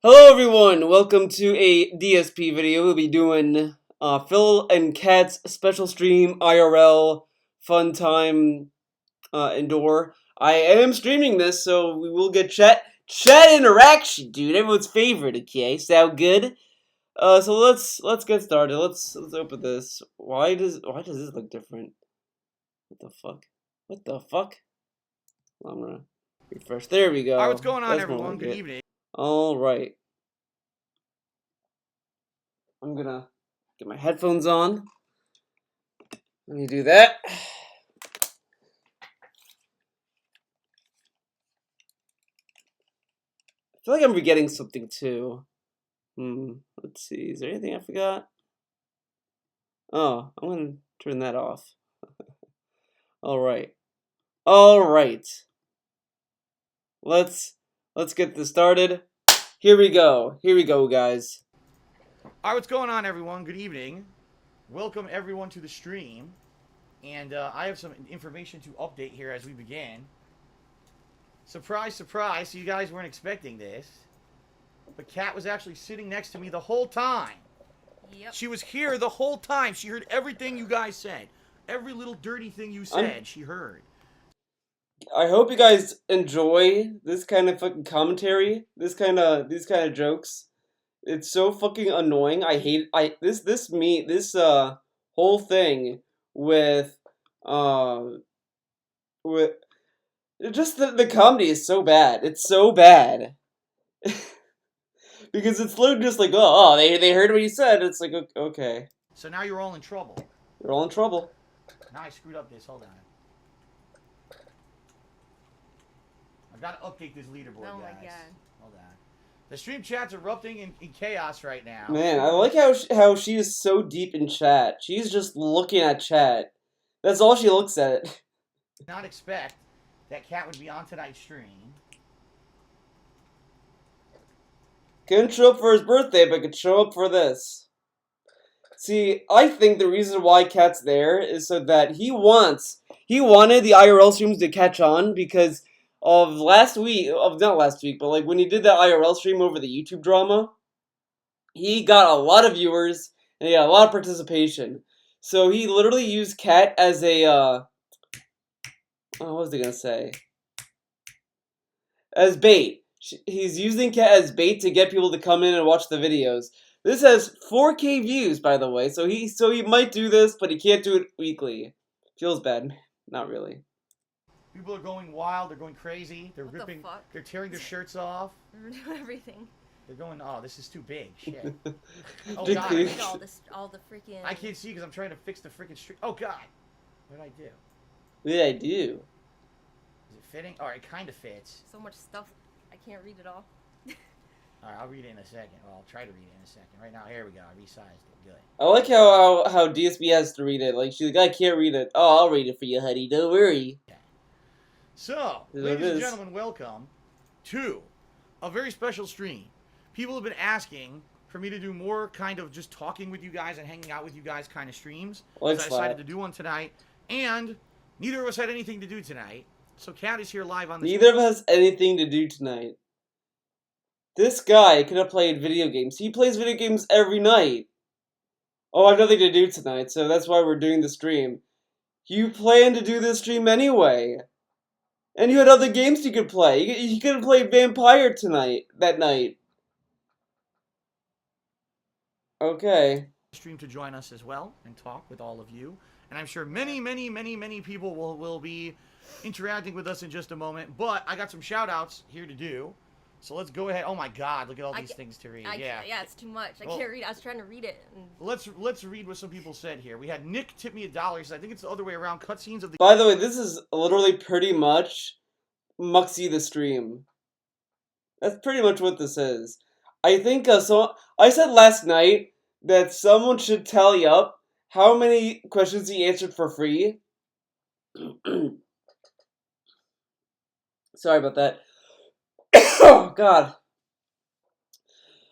Hello everyone, welcome to a DSP video. We'll be doing Phil and Kat's special stream IRL fun time indoor. I am streaming this, so we will get chat interaction, dude. Everyone's favorite, okay? Sound good? So let's get started. Let's open this. Why does this look different? What the fuck? What the fuck? I'm gonna refresh. There we go. Alright, what's going on, That's everyone? like Good it. evening. Alright. I'm gonna get my headphones on. Let me do that. I feel like I'm forgetting something too. Let's see. Is there anything I forgot? Oh, I'm gonna turn that off. Alright. Alright. Let's get this started. Here we go. Here we go, guys. Alright, what's going on, everyone? Good evening. Welcome, everyone, to the stream. And I have some information to update here as we begin. Surprise, surprise. So you guys weren't expecting this. But Kat was actually sitting next to me the whole time. Yep. She was here the whole time. She heard everything you guys said. Every little dirty thing you said, she heard. I hope you guys enjoy this kind of fucking commentary. These kind of jokes. It's so fucking annoying. I hate this whole thing with with just the comedy is so bad. It's so bad. Because it's literally just like, oh, they heard what you said. It's like, okay. So now you're all in trouble. You're all in trouble. Now I screwed up this. Hold on. I've got to update this leaderboard, Oh my guys. god. Hold on. The stream chat's erupting in chaos right now. Man, I like how she is so deep in chat. She's just looking at chat. That's all she looks at. Did not expect that Kat would be on tonight's stream. Couldn't show up for his birthday, but could show up for this. See, I think the reason why Kat's there is so that he wanted the IRL streams to catch on because of not last week, but like when he did that IRL stream over the YouTube drama, he got a lot of viewers and he got a lot of participation. So he literally used Kat as a what was I gonna say? As bait. He's using Kat as bait to get people to come in and watch the videos. This has 4K views, by the way, so he might do this, but he can't do it weekly. Feels bad. Not really. People are going wild. They're going crazy. They're What ripping. the fuck? They're tearing their shirts off. Everything. They're going. Oh, this is too big. Shit. Oh Big god. thing. Look at all the freaking. I can't see because I'm trying to fix the freaking stream. Oh god. What did I do? What did I do? Is it fitting? All right, it kind of fits. So much stuff. I can't read it all. All right, I'll read it in a second. Well, I'll try to read it in a second. Right now, here we go. I resized it. Good. I like how DSB has to read it. Like, she's like, I can't read it. Oh, I'll read it for you, honey. Don't worry. So, There ladies it and is. gentlemen, welcome to a very special stream. People have been asking for me to do more kind of just talking with you guys and hanging out with you guys kind of streams. Like So I decided to do one tonight, and neither of us had anything to do tonight. So Kat is here live on the Neither of us has anything to do tonight. This guy could have played video games. He plays video games every night. Oh, I have nothing to do tonight, so that's why we're doing the stream. You planned to do this stream anyway. And you had other games you could play. You could have played Vampire that night. Okay. stream to join us as well and talk with all of you. And I'm sure many, many, many, many people will be interacting with us in just a moment. But I got some shout outs here to do. So let's go ahead. Oh my god, look at all these things to read. Yeah, it's too much. I Well, can't read. I was trying to read it. And let's read what some people said here. We had Nick tip me $1. He said, I think it's the other way around. Cutscenes of the By the way, this is literally pretty much Muxy the stream. That's pretty much what this is. I think so. I said last night that someone should tally up how many questions he answered for free. Sorry about that. Oh god.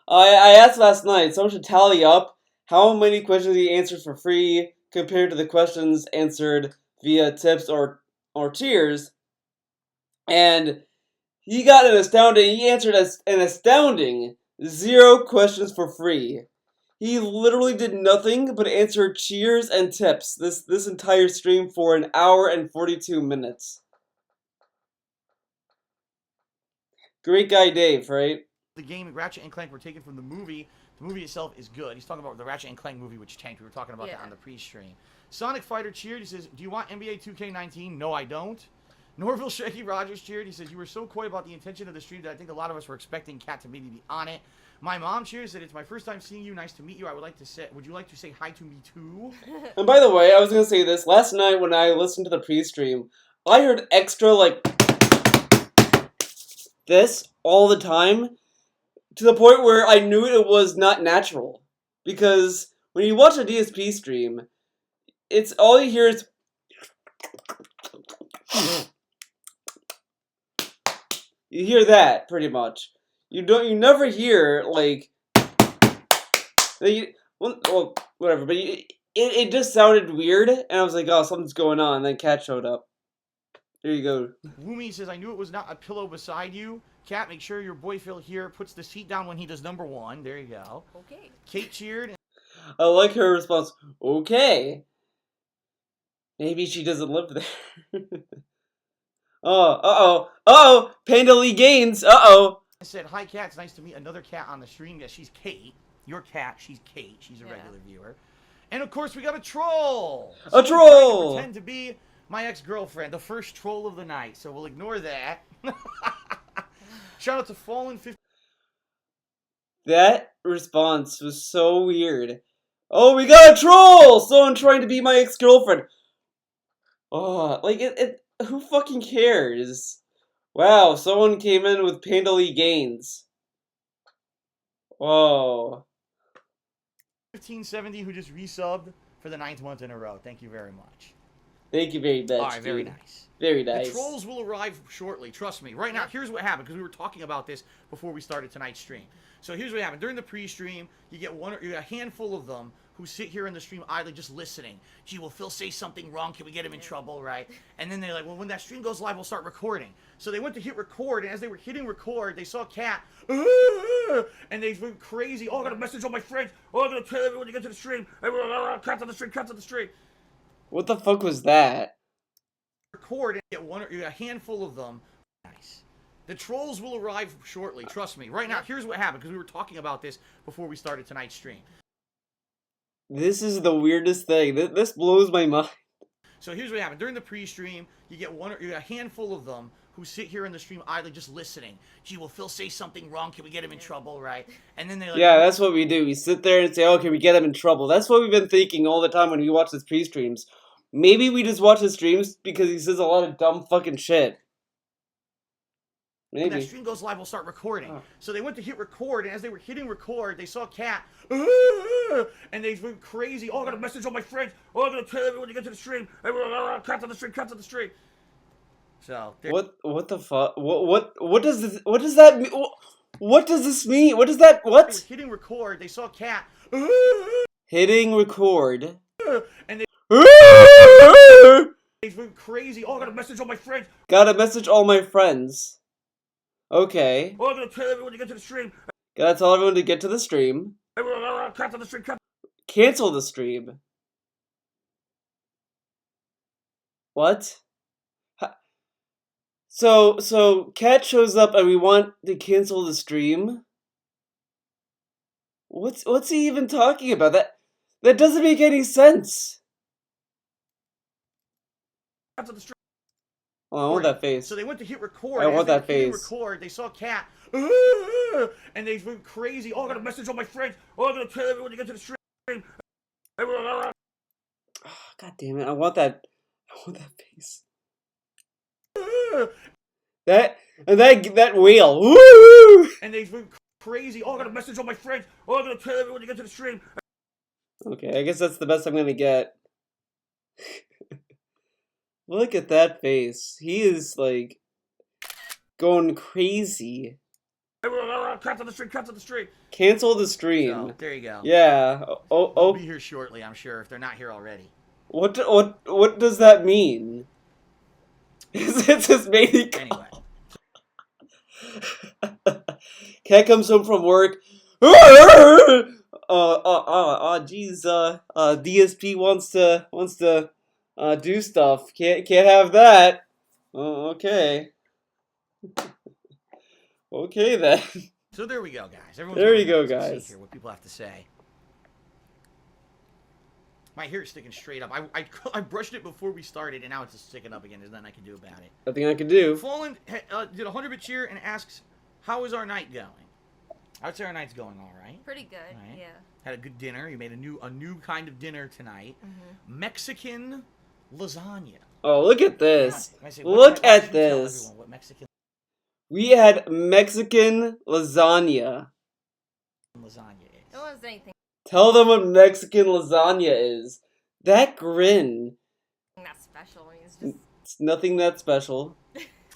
I asked last night, someone should tally up how many questions he answered for free compared to the questions answered via tips or tiers. And he got he answered an astounding 0 questions for free. He literally did nothing but answer cheers and tips this entire stream for an hour and 42 minutes. Great guy Dave, right? The game Ratchet and Clank were taken from the movie. The movie itself is good. He's talking about the Ratchet and Clank movie, which tanked. We were talking about that on the pre-stream. Sonic Fighter cheered. He says, "Do you want NBA 2K19? No, I don't." Norville Shaky Rogers cheered. He says, "You were so coy about the intention of the stream that I think a lot of us were expecting Kat to maybe be on it." My mom cheers. Said, "It's my first time seeing you. Nice to meet you. Would you like to say hi to me too?" And by the way, I was gonna say this last night when I listened to the pre-stream, I heard extra like this all the time, to the point where I knew it was not natural. Because when you watch a DSP stream, it's all you hear is you hear that pretty much. You never hear like well, whatever. But it just sounded weird, and I was like, oh, something's going on. And then Kat showed up. There you go. Woomy says, "I knew it was not a pillow beside you. Kat, make sure your boy Phil here puts the seat down when he does number 1. There you go." Okay. Kate cheered. I like her response. Okay. Maybe she doesn't live there. Oh, Panda Lee Gaines, I said, "Hi, Kat, it's nice to meet another cat on the stream." Yeah, she's Kate. Your cat, she's Kate. She's a regular viewer. And of course, we got a troll. A troll! Pretend to be my ex-girlfriend, the first troll of the night. So we'll ignore that. Shout out to Fallen 50. That response was so weird. Oh, we got a troll! Someone trying to be my ex-girlfriend. Oh, like, who fucking cares? Wow, someone came in with Panda Lee Gaines. Whoa. 1570 who just resubbed for the 9th month in a row. Thank you very much. Thank you very much. All right, very dude. nice. Very nice. The trolls will arrive shortly. Trust me. Right now, here's what happened, because we were talking about this before we started tonight's stream. So here's what happened. During the pre-stream, you get a handful of them who sit here in the stream idly just listening. Gee, will Phil say something wrong? Can we get him in trouble, right? And then they're like, well, when that stream goes live, we'll start recording. So they went to hit record, and as they were hitting record, they saw Kat, and they went crazy. Oh, I got a message on my friends. Oh, I'm going to tell everyone when you get to the stream. Cat's on the stream, cat's on the stream. What the fuck was that? Record and get a handful of them. Nice. The trolls will arrive shortly. Trust me. Right now, here's what happened, because we were talking about this before we started tonight's stream. This is the weirdest thing. This blows my mind. So here's what happened. During the pre-stream, you get a handful of them who sit here in the stream idly just listening. Gee, will Phil say something wrong? Can we get him in trouble, right? And then they're like, yeah, that's what we do. We sit there and say, oh, can we get him in trouble? That's what we've been thinking all the time when we watch his pre-streams. Maybe we just watch his streams because he says a lot of dumb fucking shit. Maybe. When that stream goes live, we'll start recording. Oh. So they went to hit record, and as they were hitting record, they saw Kat, and they went crazy. Oh, I got a message on my friends. Oh, I'm going to tell everyone when you get to the stream. Cat's on the stream, cat's on the stream. So what the fuck? What does that mean? What does this mean? What does that hitting record, they saw Kat, hitting record, and they went crazy. Oh, I got a message on my friends. Got a message all my friends. Okay. Oh, I'm gonna tell everyone to get to the stream. Gotta tell everyone to get to the stream. Cat's on the stream. Cancel the stream. What? So Kat shows up and we want to cancel the stream? What's he even talking about? That doesn't make any sense. Cat's on the stream. Oh, I want that face. So they went to hit record. I want that hitting face. Record, they saw Kat, and they went crazy. Oh, I got a message on my friends. Oh, I'm gonna tell everyone to get to the stream. Oh, God damn it! I want that face. That whale. Woo! And they went crazy. Oh, I got a message on my friends. Oh, I'm gonna tell everyone to get to the stream. Okay, I guess that's the best I'm gonna get. Look at that face. He is like going crazy. Cat's on the stream, cat's on the stream. Cancel the stream. So, there you go. Yeah. They'll be here shortly, I'm sure, if they're not here already. What does that mean? It's his mating call. Anyway. Cat comes home from work. Geez, DSP wants to do stuff. Can't have that. Okay. Okay then. So there we go, guys. Everyone's There you going go, nuts. Let's guys. see here what people have to say. My hair is sticking straight up. I brushed it before we started, and now it's just sticking up again. There's nothing I can do about it. Nothing I can do. Fallen did a 100-bit cheer and asks, "How is our night going?" I would say our night's going all right. Pretty good. Right. Yeah. Had a good dinner. You made a new kind of dinner tonight. Mexican lasagna. Oh, look at this. I say, Look why don't at you tell this. everyone what Mexican We had Mexican lasagna. lasagna is. It wasn't anything Tell them what Mexican lasagna is. That grin. that special. I mean, it's just. It's nothing that special.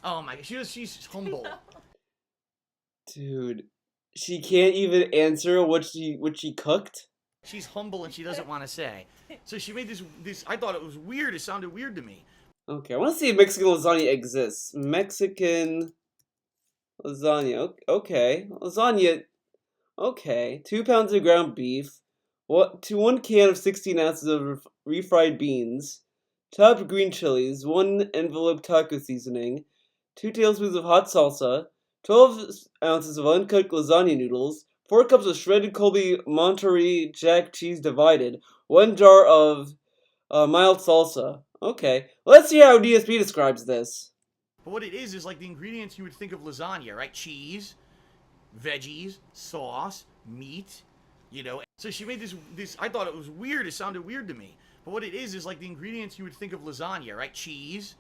Oh my! She's humble. Dude, she can't even answer what she cooked. She's humble and she doesn't want to say. So she made this. I thought it was weird. It sounded weird to me. Okay, I want to see if Mexican lasagna exists. Mexican lasagna. Okay, lasagna. Okay, 2 pounds of ground beef. To 1 can of 16 ounces of refried beans. Chopped green chilies. 1 envelope taco seasoning. 2 tablespoons of hot salsa. 12 ounces of uncooked lasagna noodles. 4 cups of shredded Colby Monterey Jack cheese divided. 1 jar of mild salsa. Okay, let's see how DSP describes this. But what it is like the ingredients you would think of lasagna, right? Cheese, veggies, sauce, meat, you know. So she made this. I thought it was weird. It sounded weird to me. But what it is like the ingredients you would think of lasagna, right? Cheese,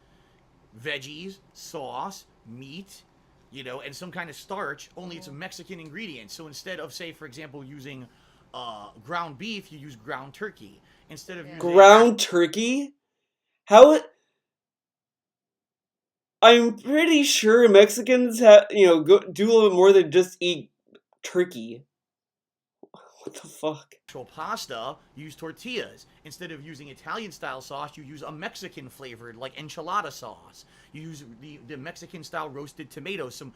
veggies, sauce, meat, you know, and some kind of starch. Only it's a Mexican ingredient. So instead of, say, for example, using ground beef, you use ground turkey. Instead of using Ground turkey? How? I'm pretty sure Mexicans have, do a little bit more than just eat turkey. What the fuck? actual pasta, you use tortillas. Instead of using Italian-style sauce, you use a Mexican-flavored, like enchilada sauce. You use the Mexican-style roasted tomatoes, some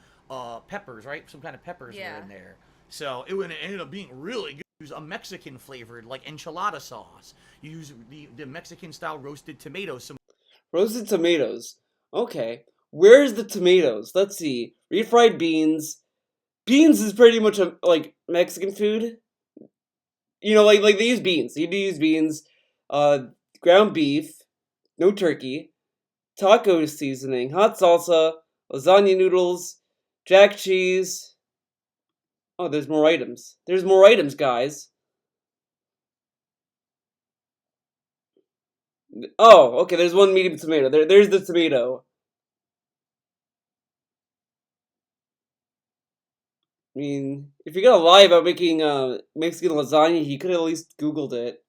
peppers, right? Some kind of peppers were in there. So it ended up being really good. Use a Mexican-flavored, like enchilada sauce. You use the Mexican-style roasted tomatoes, some Roasted tomatoes. Okay. Where's the tomatoes? Let's see. Refried beans. Beans is pretty much like Mexican food. Like they use beans. You do use beans. Ground beef. No turkey. Taco seasoning. Hot salsa. Lasagna noodles. Jack cheese. Oh, there's more items. There's more items, guys. Oh, okay, there's one medium tomato. There's the tomato. I mean, if you're gonna lie about making Mexican lasagna, he could have at least Googled it.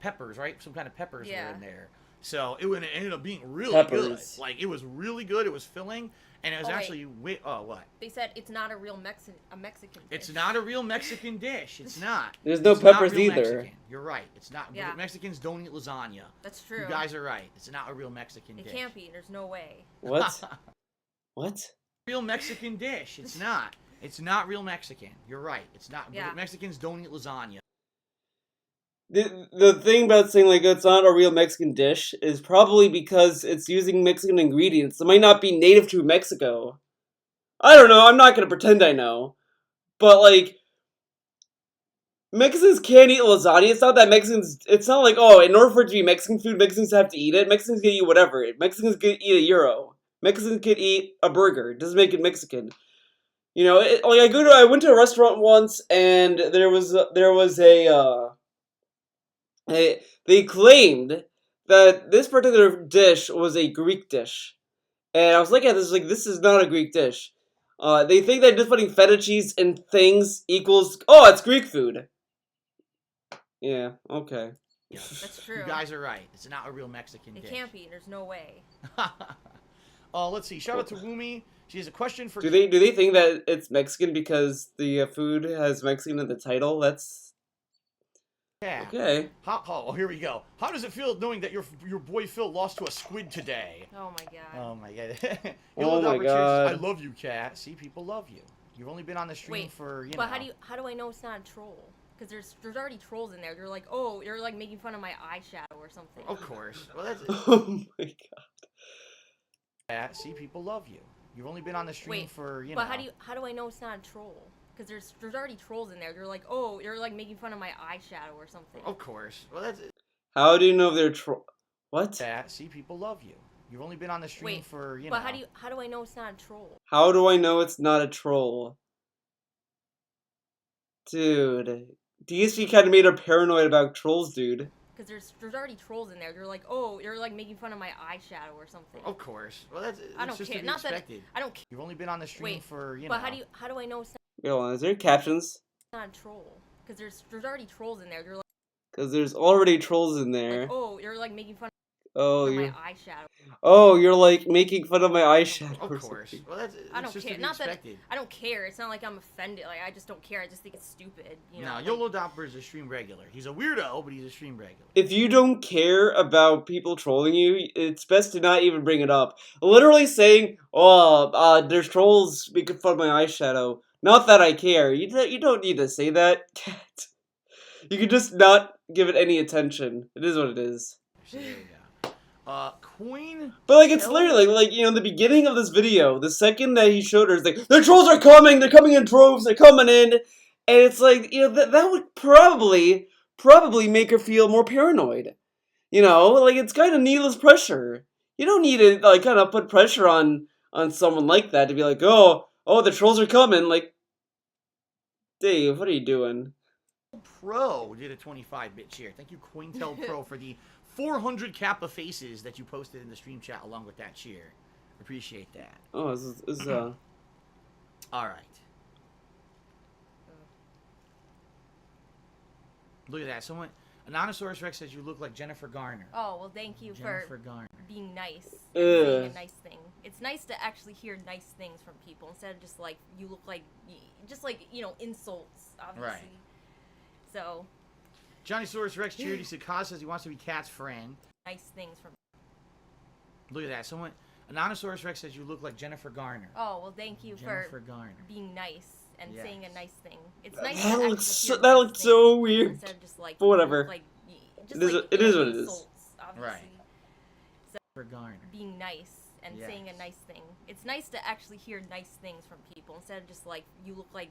peppers, right? Some kind of peppers were Yeah. in there. So it ended up being really Peppers. good. Like, it was really good. It was filling. And it was Oh, wait. actually... what? They said it's not a real Mexican dish. It's not a real Mexican dish. It's not. There's no It's not peppers real either. Mexican. You're right. It's not. Yeah. Mexicans don't eat lasagna. That's true. You guys are right. It's not a real Mexican It dish. can't be. There's no way. What? What? Real Mexican dish. It's not. It's not real Mexican. You're right. It's not. Yeah. Mexicans don't eat lasagna. The thing about saying like it's not a real Mexican dish is probably because it's using Mexican ingredients that might not be native to Mexico. I don't know, I'm not gonna pretend I know. But like Mexicans can't eat lasagna. It's not like, oh, in order for it to be Mexican food, Mexicans have to eat it. Mexicans can eat whatever. Mexicans can eat a gyro. Mexicans can eat a burger. It doesn't make it Mexican. I went to a restaurant once and there was they claimed that this particular dish was a Greek dish. And I was looking at this, like, this is not a Greek dish. They think that just putting feta cheese in things equals, oh, it's Greek food. Yeah, okay. Yeah. That's true. You guys are right. It's not a real Mexican It dish. can't be. There's no way. Let's see. Shout out to Woomy. She has a question for... Do they think that it's Mexican because the food has Mexican in the title? That's... Yeah. Okay. Here we go. How does it feel knowing that your boy Phil lost to a squid today? Oh my god. Oh my god. Oh my God. I love you, Cat. See, people love you. You've only been on the stream Wait, for, you know. but how do I know it's not a troll? Because there's already trolls in there. They're like, oh, you're like making fun of my eyeshadow or something. Of course. Well, that's Oh my god. yeah. See, people love you. You've only been on the stream Wait, for, you but know. how do I know it's not a troll? Because there's already trolls in there. They're like, oh, you're like making fun of my eyeshadow or something. Of course. Well, that's How do you know they're What? yeah. See, people love you. You've only been on the stream Wait, for, you but know. how do I know it's not a troll? How do I know it's not a troll? Dude. DSP kind of made her paranoid about trolls, dude. Because there's already trolls in there. They're like, oh, you're like making fun of my eyeshadow or something. Of course. Well, that's I don't just care. to be Not that expected. I don't care. You've only been on the stream Wait, for, you but know. how do I know it's Wait, hold on, is there captions? not a troll? Because there's already trolls in there. They're like, Because there's already trolls in there. oh, you're like making fun Oh, of my you're... eyeshadow. Oh, you're like making fun of my eyeshadow. Of or course. something. Well, that's I don't just care. to be Not that expected. I don't care. It's not like I'm offended. Like I just don't care. I just think it's stupid. You know. No, like- YOLO Dopper is a stream regular. He's a weirdo, but he's a stream regular. If you don't care about people trolling you, it's best to not even bring it up. Literally saying, "Oh, there's trolls making fun of my eyeshadow." Not that I care. You don't need to say that. You can just not give it any attention. It is what it is. So there you go. Queen. But like, it's Hell. literally like, you know, the beginning of this video, the second that he showed her, it's like, the trolls are coming. They're coming in droves. They're coming in, and it's like, you know, that would probably make her feel more paranoid. You know, like, it's kind of needless pressure. You don't need to like kind of put pressure on someone like that to be like, oh, the trolls are coming. Like, Dave, what are you doing? Pro did a 25-bit cheer. Thank you, Cointel Pro, for the 400 Kappa faces that you posted in the stream chat along with that cheer. Appreciate that. Oh, this is All right. Look at that. Someone, Anonysaurus Rex says you look like Jennifer Garner. Oh well, thank you Jennifer for Garner. being nice and saying Ugh. a nice thing. It's nice to actually hear nice things from people instead of just like you look like, just like, you know, insults. Obviously. Right. So Johnny Saurus Rex cheered. He said, Kaz says he wants to be Cat's friend. nice things from. Look at that. Someone, Anonysaurus Rex says you look like Jennifer Garner. Oh well, thank you Jennifer for Garner. being nice and Yes. saying a nice thing. It's nice. That to actually looks so- hear that nice looks things so from people weird. Instead of just like But whatever. Like, just It is- like, it you is know, what it is. insults, obviously. Right. Jennifer Garner. Being nice and saying a Yes. nice thing. It's nice to actually hear nice things from people instead of just like you look like,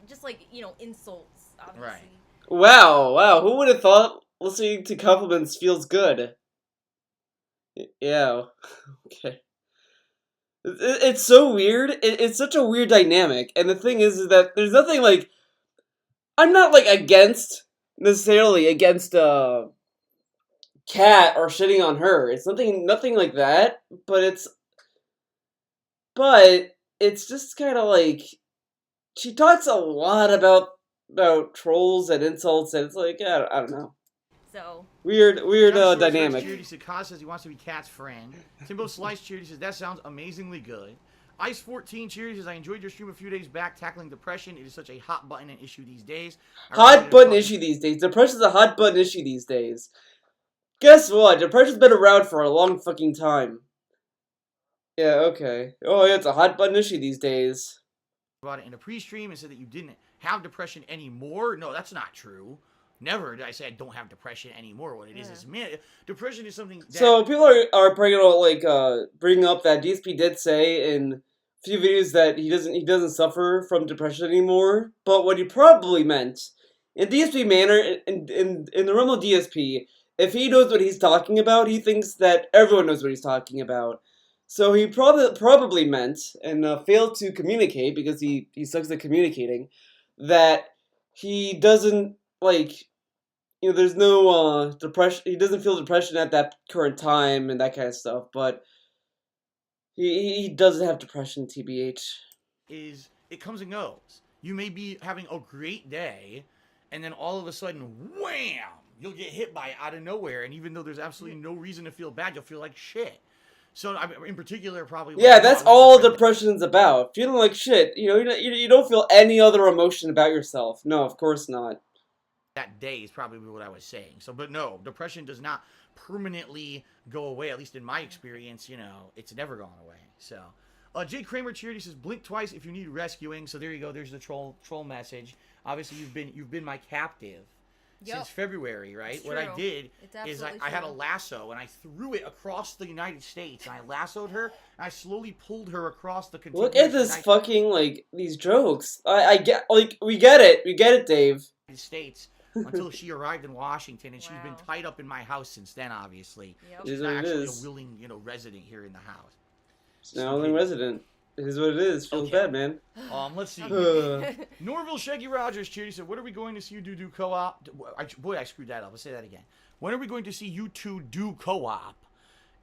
just like, you know, insults. Obviously. Right. Wow. Who would have thought listening to compliments feels good? Yeah. Okay. It's so weird. It's such a weird dynamic. And the thing is that there's nothing like... I'm not like necessarily against Cat or shitting on her. It's nothing like that. But it's just kind of like... She talks a lot about trolls and insults, and it's like, I don't know. So Weird Johnny Saurus Rex dynamic. cheered. He said, Kaz says he wants to be Cat's friend. Timbo Slice cheered. He says, that sounds amazingly good. Ice14 cheered. He says, I enjoyed your stream a few days back tackling depression. It is such a hot button and issue these days. Hot button issue these days. Depression's a hot button issue these days. Guess what? Depression's been around for a long fucking time. Yeah, okay. Oh, yeah, it's a hot button issue these days. About it in a pre-stream and said that you didn't have depression anymore. No, that's not true. Never did I say I don't have depression anymore. What it is, depression is something that... So, people are bringing up that DSP did say in a few videos that he doesn't suffer from depression anymore. But what he probably meant, in DSP manner, in the realm of DSP, if he knows what he's talking about, he thinks that everyone knows what he's talking about. So he probably meant, and failed to communicate, because he sucks at communicating, that he doesn't, like, you know, there's no depression, he doesn't feel depression at that current time, and that kind of stuff, but he doesn't have depression, TBH. is it comes and goes. You may be having a great day, and then all of a sudden, wham! You'll get hit by it out of nowhere, and even though there's absolutely no reason to feel bad, you'll feel like shit. So, in particular, probably... Yeah, that's all depression's about. Feeling like shit. You know, you don't feel any other emotion about yourself. No, of course not. That day is probably what I was saying. So, but no, depression does not permanently go away, at least in my experience, you know, it's never gone away. So, Jay Kramer cheered. He says, "Blink twice if you need rescuing." So there you go. There's the troll message. Obviously, you've been my captive since February, right? It's What I true. did It's is absolutely I had a true. lasso and I threw it across the United States and I lassoed her and I slowly pulled her across the contiguous Look at this United fucking, like, these jokes. I get, like, we get it, Dave. States until she arrived in Washington, and she's been Wow. tied up in my house since then. Obviously, Yep. It she's is not what it actually is. a willing, resident here in the house. She's now only resident. It is what it is. Feels Okay. bad, man. Let's see. Okay. Norville Shaggy Rogers cheered. He said, "When are we going to see you do co-op?" Boy, I screwed that up. Let's say that again. When are we going to see you two do co-op?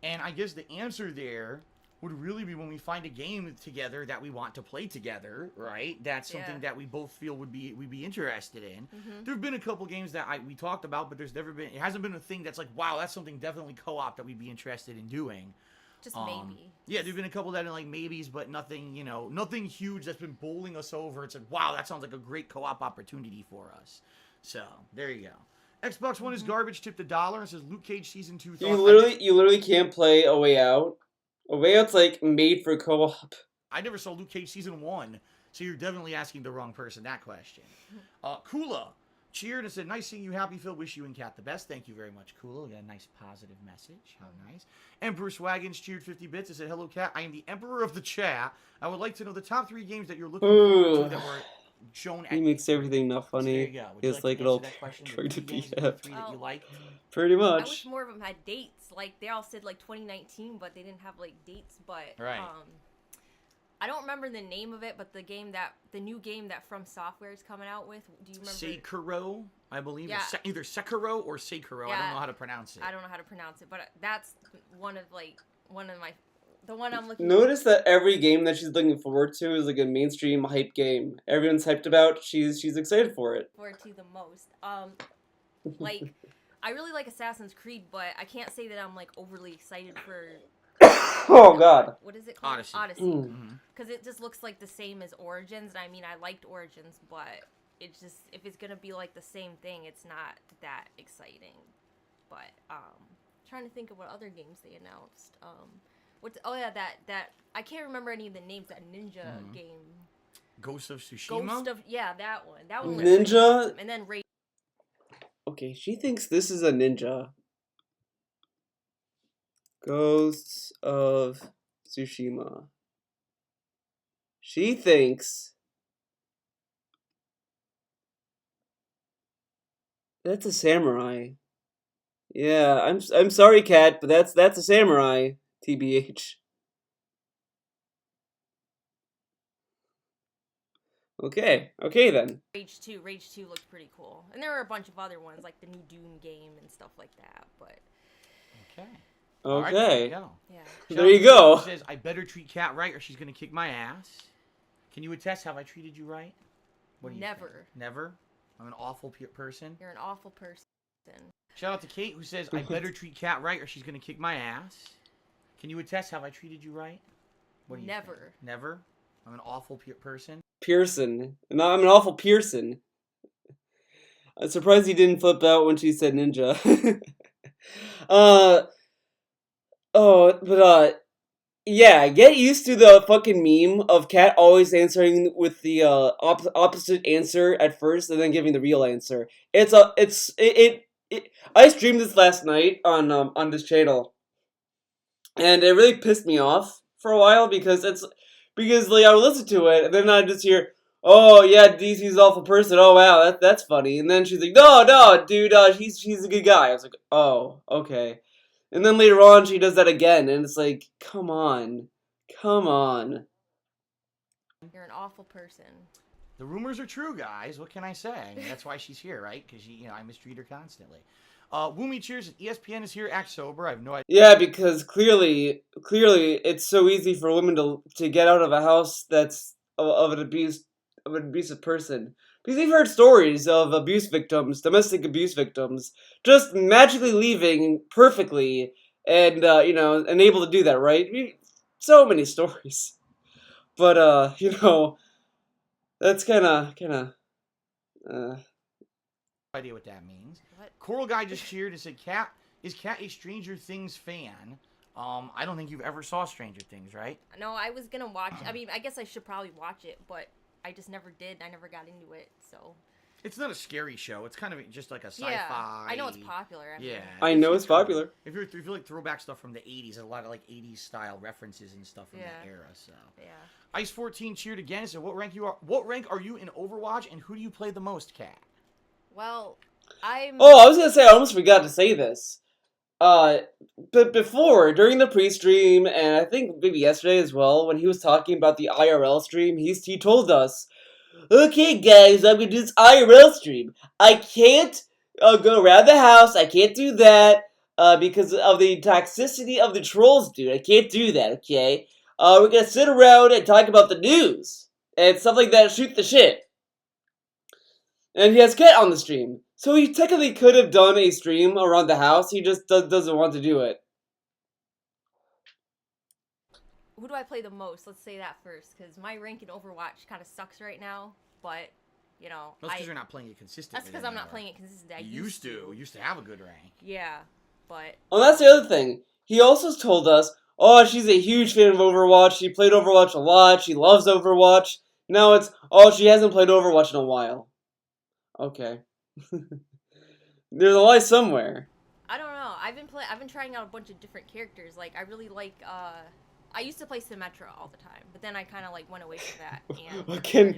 And I guess the answer there would really be when we find a game together that we want to play together, right? That's something that we both feel we'd be interested in. There have been a couple games that we talked about, but it hasn't been a thing that's like, wow, that's something definitely co-op that we'd be interested in doing. Just maybe. Yeah, there've been a couple that are like maybes, but nothing, nothing huge that's been bowling us over. It's like, wow, that sounds like a great co-op opportunity for us. So there you go. Xbox One is garbage. Tipped $1 and says Luke Cage season 2. You literally can't play A Way Out. A Way Out's like made for co-op. I never saw Luke Cage season 1, so you're definitely asking the wrong person that question. Kula cheered and said, "Nice seeing you, Happy Phil. Wish you and Kat the best." Thank you very much, Kula. We got a nice positive message. How nice. Emperor Swaggins cheered 50 bits and said, "Hello, Kat. I am the Emperor of the chat. I would like to know the top 3 games that you're looking forward to that were shown at He makes E3." everything not So there funny. you go. Would you It's like like to it'll answer that question? The try to 3 be games, the 3 that you liked? Pretty I much. wish more of them had dates. Like they all said like 2019, but they didn't have like dates. But Right. I don't remember the name of it, but the new game that From Software is coming out with. Do you remember? Sekiro, I believe. Yeah. Either Sekiro or Sekiro. I don't know how to pronounce it. I don't know how to pronounce it, but that's the one I'm looking. Notice that every game that she's looking forward to is like a mainstream hype game. Everyone's hyped about. She's excited for it. forward to the most. Like I really like Assassin's Creed, but I can't say that I'm like overly excited for. Oh God. What is it called? Odyssey. Mm. Because it just looks like the same as Origins. And I mean, I liked Origins, but it's just if it's gonna be like the same thing, it's not that exciting. But trying to think of what other games they announced. That I can't remember any of the names. That ninja game. Ghost of Tsushima? That one. That one. Looks pretty Ninja? awesome. And then Okay, she thinks this is a ninja. Ghosts of Tsushima. She thinks that's a samurai. Yeah, I'm sorry, Kat, but that's a samurai. TBH. Okay then. Rage 2 looked pretty cool. And there were a bunch of other ones, like the new Doom game and stuff like that, but... Okay. All right, Okay. there you go. Yeah. There you go. She says, "I better treat Kat right or she's going to kick my ass." Can you attest, have I treated you right? What do you Never. think? Never? I'm an awful person? You're an awful person. Shout out to Kate who says, "I better treat Kat right or she's going to kick my ass." Can you attest, have I treated you right? What do you Never. think? Never? I'm an awful person? Pearson. No, I'm an awful Pearson. I'm surprised he didn't flip out when she said ninja. Yeah, get used to the fucking meme of Kat always answering with the opposite answer at first and then giving the real answer. I streamed this last night on this channel, and it really pissed me off for a while because like I would listen to it and then I just hear, "Oh yeah, DC's an awful person. Oh wow, that's funny." And then she's like, "No, dude, he's a good guy." I was like, "Oh, okay." And then later on, she does that again, and it's like, come on. You're an awful person. The rumors are true, guys. What can I say? I mean, that's why she's here, right? Because I mistreat her constantly. Woomy cheers. ESPN is here. Act sober. I have no idea. Yeah, because clearly, it's so easy for women to get out of a house that's of an abusive person. Because we've heard stories of domestic abuse victims, just magically leaving perfectly, and and able to do that, right? So many stories, but that's kind of. Idea what that means. What? Coral Guy just cheered and said, "Kat, is Kat a Stranger Things fan?" I don't think you've ever saw Stranger Things, right? No, I was gonna watch. I mean, I guess I should probably watch it, but I just never did. I never got into it, so. It's not a scary show. It's kind of just like a sci-fi. Yeah, I know it's popular. I mean, Yeah. I know it's popular. If you like throwback stuff from the 80s, there's a lot of like 80s style references and stuff from that era. So. Yeah. Ice 14 cheered again. So what rank are you in Overwatch, and who do you play the most, Kat? Well, I'm. Oh, I was gonna say, I almost forgot to say this. But before, during the pre-stream, and I think maybe yesterday as well, when he was talking about the IRL stream, he told us, okay, guys, I'm gonna do this IRL stream. I can't go around the house. I can't do that because of the toxicity of the trolls, dude. I can't do that. Okay. We're gonna sit around and talk about the news and stuff like that. Shoot the shit. And he has Cat on the stream, so he technically could have done a stream around the house. He just doesn't want to do it. Who do I play the most? Let's say that first, because my rank in Overwatch kind of sucks right now. But, you know, That's because you're not playing it consistently. That's because I'm not playing it consistently. I used to. You used to have a good rank. Yeah, but. Oh, that's the other thing. He also told us, oh, she's a huge fan of Overwatch. She played Overwatch a lot. She loves Overwatch. Now it's, oh, she hasn't played Overwatch in a while. Okay. There's a lie somewhere. I don't know. I've been trying out a bunch of different characters. Like, I really like, I used to play Symmetra all the time, but then I kind of like went away from that. And What can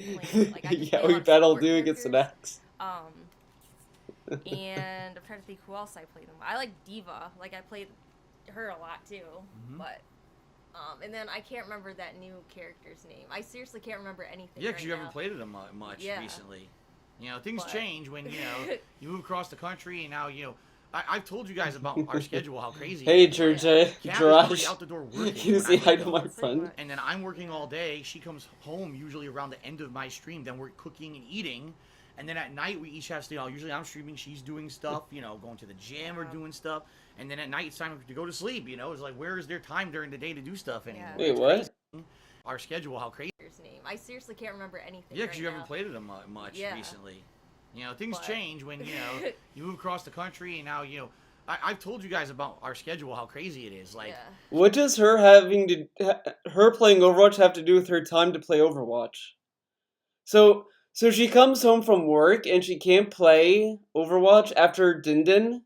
like, I just play a lot we of battle support do against the characters. next? And I'm trying to think who else I played them. I like Diva. Like, I played her a lot too. But and then I can't remember that new character's name. I seriously can't remember anything. Yeah, because right you now. haven't played it much recently. You know, things But- change when, you know, you move across the country, and now, you know, I've told you guys about our schedule, how crazy Hey, it is. Church, Kat is already Josh. out the door working. Can you when say I hi wake to up. my Let's say friend? what? And then I'm working all day. She comes home usually around the end of my stream. Then we're cooking and eating. And then at night, we each have to, you know, usually I'm streaming, she's doing stuff, you know, going to the gym or doing stuff. And then at night, it's time to go to sleep, you know. It's like, where is there time during the day to do stuff anymore? Yeah. Wait, It's what? crazy. Our schedule, how crazy. Name. I seriously can't remember anything. Yeah, because right you haven't now. played it much Yeah. recently. You know, things But- change when, you know, you move across the country, and now, you know, I've told you guys about our schedule, how crazy it is. Like, Yeah. What does her her playing Overwatch have to do with her time to play Overwatch? So she comes home from work and she can't play Overwatch after Din Din?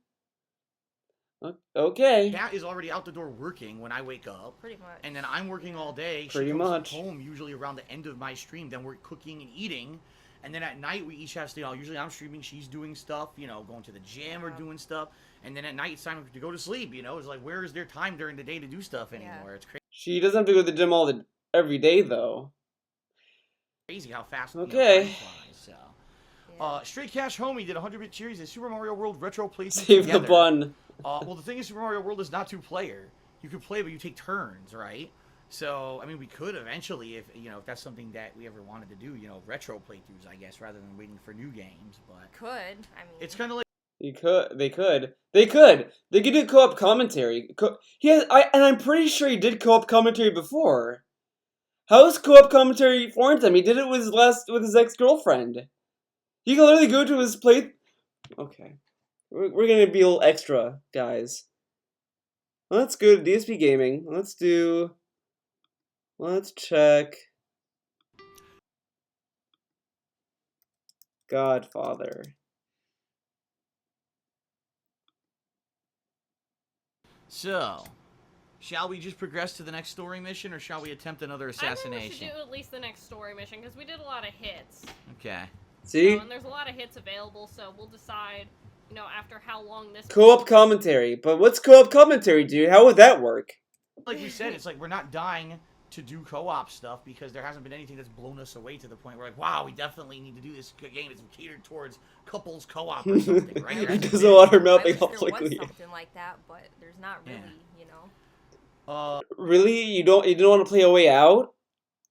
Okay. Kat is already out the door working when I wake up. Pretty much. And then I'm working all day. Pretty she comes much. home usually around the end of my stream. Then we're cooking and eating. And then at night, we each have to, you know, usually I'm streaming, she's doing stuff, you know, going to the gym or doing stuff. And then at night, it's time to go to sleep, you know. It's like, where is there time during the day to do stuff anymore? Yeah. It's She doesn't have to go to the gym every day, though. crazy how fast Okay. time flies, so. Yeah. Straight Cash Homie did 100-bit series of Super Mario World Retro playthrough Save the together. bun. Well, the thing is, Super Mario World is not two-player. You can play, but you take turns, right? So, I mean, we could eventually, if you know, if that's something that we ever wanted to do, you know, retro playthroughs, I guess, rather than waiting for new games. But Could. I mean. it's kind of like They could. They could do co-op commentary. I'm pretty sure he did co-op commentary before. How is co-op commentary foreign to him? He did it with his ex-girlfriend. He can literally go to his play. Okay, we're gonna be a little extra, guys. Let's go to DSP Gaming. Let's check. Godfather. so. Shall we just progress to the next story mission, or shall we attempt another I think we assassination? should do at least the next story mission, because we did a lot of hits. Okay. See? And there's a lot of hits available, so we'll decide, you know, after how long this... Co-op commentary. But what's co-op commentary, dude? How would that work? Like you said, it's like we're not dying to do co-op stuff because there hasn't been anything that's blown us away to the point where, like, wow, we definitely need to do this game. It's catered towards couples co-op or something, right? He There hasn't doesn't been want her anything. mouth I wish all there quickly. was something like that, but there's not really, Yeah. you know. Really? You don't want to play A Way Out?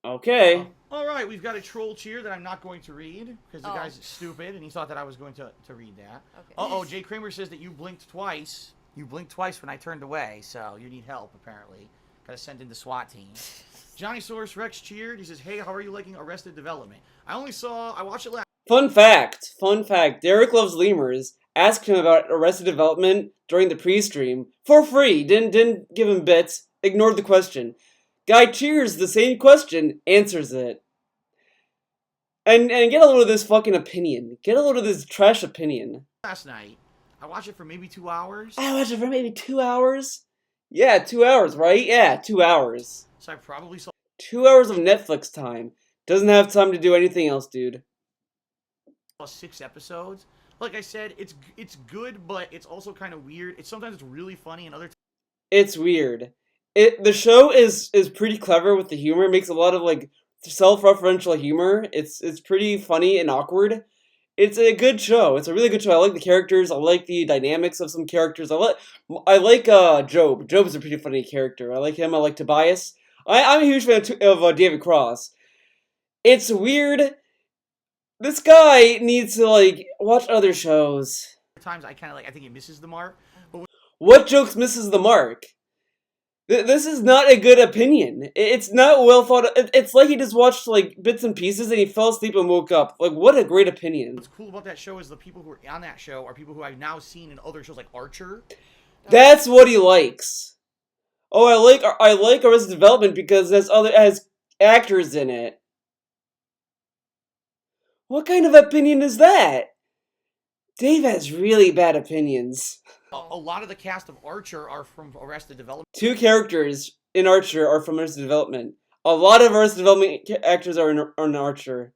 Okay. All right, we've got a troll cheer that I'm not going to read because the Oh. guy's stupid and he thought that I was going to read that. Okay. Uh-oh, Jay Kramer says that you blinked twice. You blinked twice when I turned away, so you need help, apparently. Gotta send in the SWAT team. Johnny Source Rex cheered. He says, hey, how are you liking Arrested Development? I watched it last Fun fact. Derek Loves Lemurs asked him about Arrested Development during the pre-stream for free. Didn't give him bits. Ignored the question. Guy cheers the same question, answers it. And get a load of this fucking opinion. Get a load of this trash opinion. Last night, I watched it for maybe 2 hours. I watched it for maybe 2 hours? Yeah, 2 hours, right? Yeah, 2 hours. So I probably saw 2 hours of Netflix time. Doesn't have time to do anything else, dude. 6 episodes. Like I said, it's good, but it's also kind of weird. Sometimes it's really funny, and other times It's weird. The show is pretty clever with the humor. It makes a lot of like self-referential humor. It's pretty funny and awkward. It's a good show. It's a really good show. I like the characters. I like the dynamics of some characters. I like Job. Job's a pretty funny character. I like him. I like Tobias. I'm a huge fan of David Cross. It's weird. This guy needs to like watch other shows. I kind of I think it misses the mark. But What jokes misses the mark? This is not a good opinion. It's not well thought. It's like he just watched like bits and pieces and he fell asleep and woke up. Like, what a great opinion. what's cool about that show is the people who are on that show are people who I've now seen in other shows like Archer. That's what he likes. Oh, I like Arrested Development because it has actors in it. What kind of opinion is that? Dave has really bad opinions. A lot of the cast of Archer are from Arrested Development. 2 characters in Archer are from Arrested Development. A lot of Arrested Development actors are in Archer.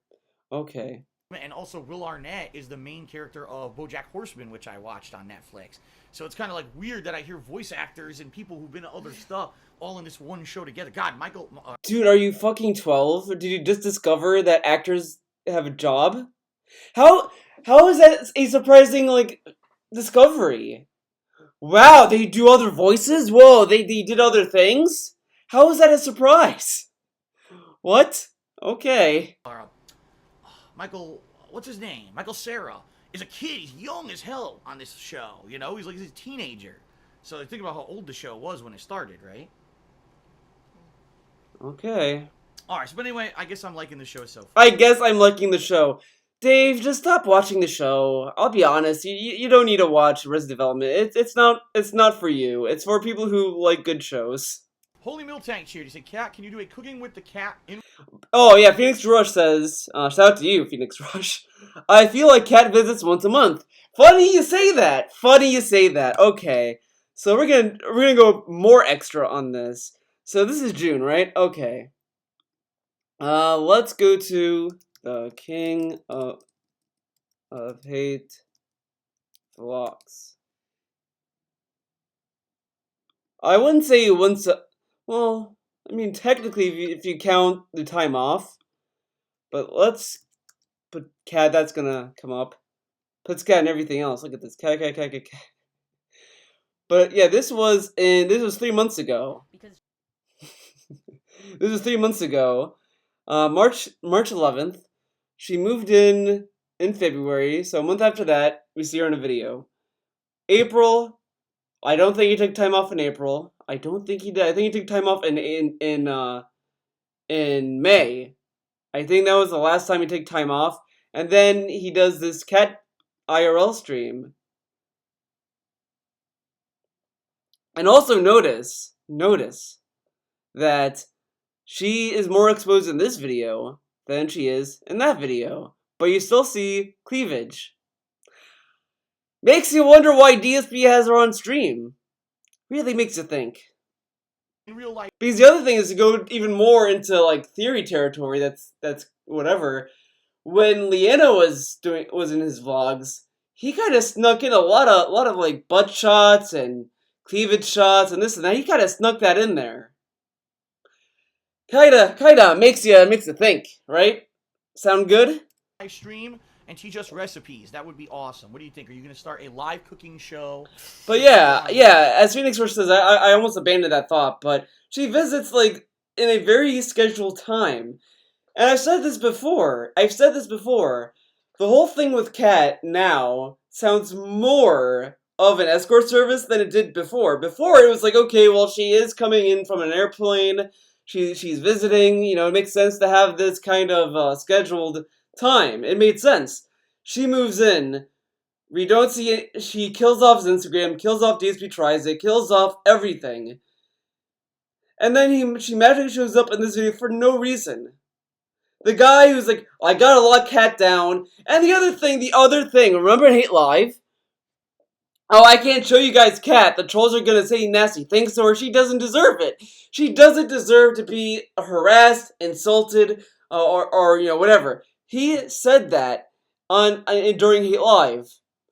Okay. And also, Will Arnett is the main character of BoJack Horseman, which I watched on Netflix. So it's kind of like weird that I hear voice actors and people who've been in other stuff all in this one show together. God, Michael... Dude, are you fucking 12? Or did you just discover that actors have a job? How is that a surprising, like, discovery? Wow, they do other voices? Whoa, they did other things? How is that a surprise? What? Okay. Michael, what's his name? Michael Cera is a kid. He's young as hell on this show. You know, he's a teenager. So think about how old the show was when it started, right? Okay. All right. So, but anyway, I guess I'm liking the show so far. I guess I'm liking the show. Dave, just stop watching the show. I'll be honest, you don't need to watch Arrested Development. It's not for you. It's for people who like good shows. Holy Mill Tank cheered. He said, "Cat, can you do a cooking with the cat?" Oh yeah, Phoenix Rush says, shout out to you, Phoenix Rush. I feel like cat visits once a month. Funny you say that. Funny you say that. Okay, so we're gonna go more extra on this. So this is June, right? Okay. Let's go to the King of Hate vlogs. I wouldn't say once. Well, I mean technically, if you count the time off, but let's put cat. That's gonna come up. Puts cat and everything else. Look at this cat. But yeah, this was 3 months ago. Because This was 3 months ago. March 11th. She moved in February, so a month after that, we see her in a video. April, I don't think he took time off in April. I don't think he did. I think he took time off in May. I think that was the last time he took time off. And then he does this cat IRL stream. And also notice that she is more exposed in this video than she is in that video. But you still see cleavage. Makes you wonder why DSP has her on stream. Really makes you think. In real life, Because the other thing is to go even more into like theory territory. That's whatever. When Leanna was in his vlogs, he kind of snuck in a lot of like butt shots and cleavage shots and this and that. He kind of snuck that in there. Kinda makes you think, right? Sound good? live stream and teach us recipes. That would be awesome. What do you think? Are you going to start a live cooking show? But yeah, as Phoenix Rush says, I almost abandoned that thought, but she visits, like, in a very scheduled time. And I've said this before. The whole thing with Kat now sounds more of an escort service than it did before. Before, it was like, okay, well, she is coming in from an airplane. She's visiting. You know, it makes sense to have this kind of scheduled time. It made sense. She moves in We don't see it. She kills off his Instagram, kills off DSP Tries It, kills off everything. And then she magically shows up in this video for no reason. The guy who's like, I gotta lock Cat down. And the other thing, remember in Hate Live? Oh, I can't show you guys Cat. The trolls are gonna say nasty things to her. She doesn't deserve it. She doesn't deserve to be harassed, insulted, or you know, whatever. He said that during Hate Live.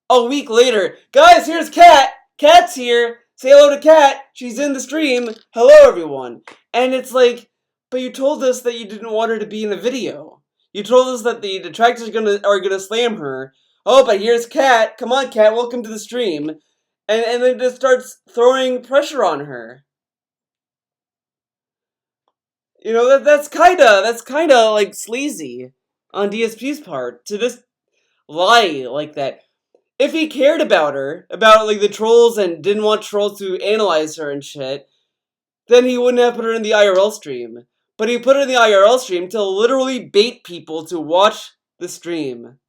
A week later, guys, here's Cat. Cat's here. Say hello to Cat. She's in the stream. Hello, everyone. And it's like, but you told us that you didn't want her to be in the video. You told us that the detractors are gonna slam her. Oh, but here's Cat. Come on, Cat. Welcome to the stream. And then just starts throwing pressure on her. You know, that's kinda like sleazy on DSP's part to just lie like that. If he cared about her, about like the trolls, and didn't want trolls to analyze her and shit, then he wouldn't have put her in the IRL stream. But he put her in the IRL stream to literally bait people to watch the stream.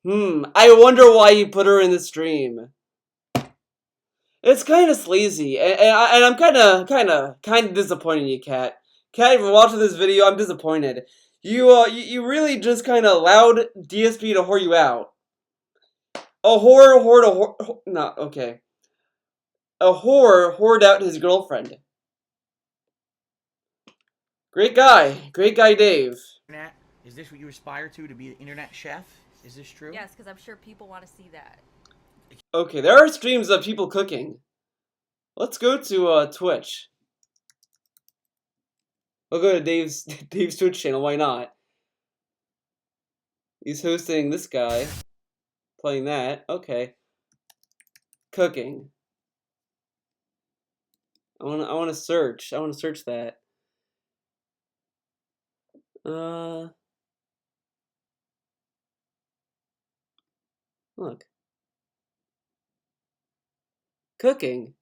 I wonder why he put her in the stream. It's kind of sleazy, and I'm kind of disappointed in you, Cat. Cat, if you're watching this video, I'm disappointed. You really just kind of allowed DSP to whore you out. A whore whored out his girlfriend. Great guy, Dave. Internet, is this what you aspire to be an internet chef? Is this true? Yes, because I'm sure people want to see that. Okay, there are streams of people cooking. Let's go to Twitch. We'll go to Dave's Twitch channel. Why not? He's hosting this guy, playing that. Okay, cooking. I want to search. I want to search that. Look. Cooking.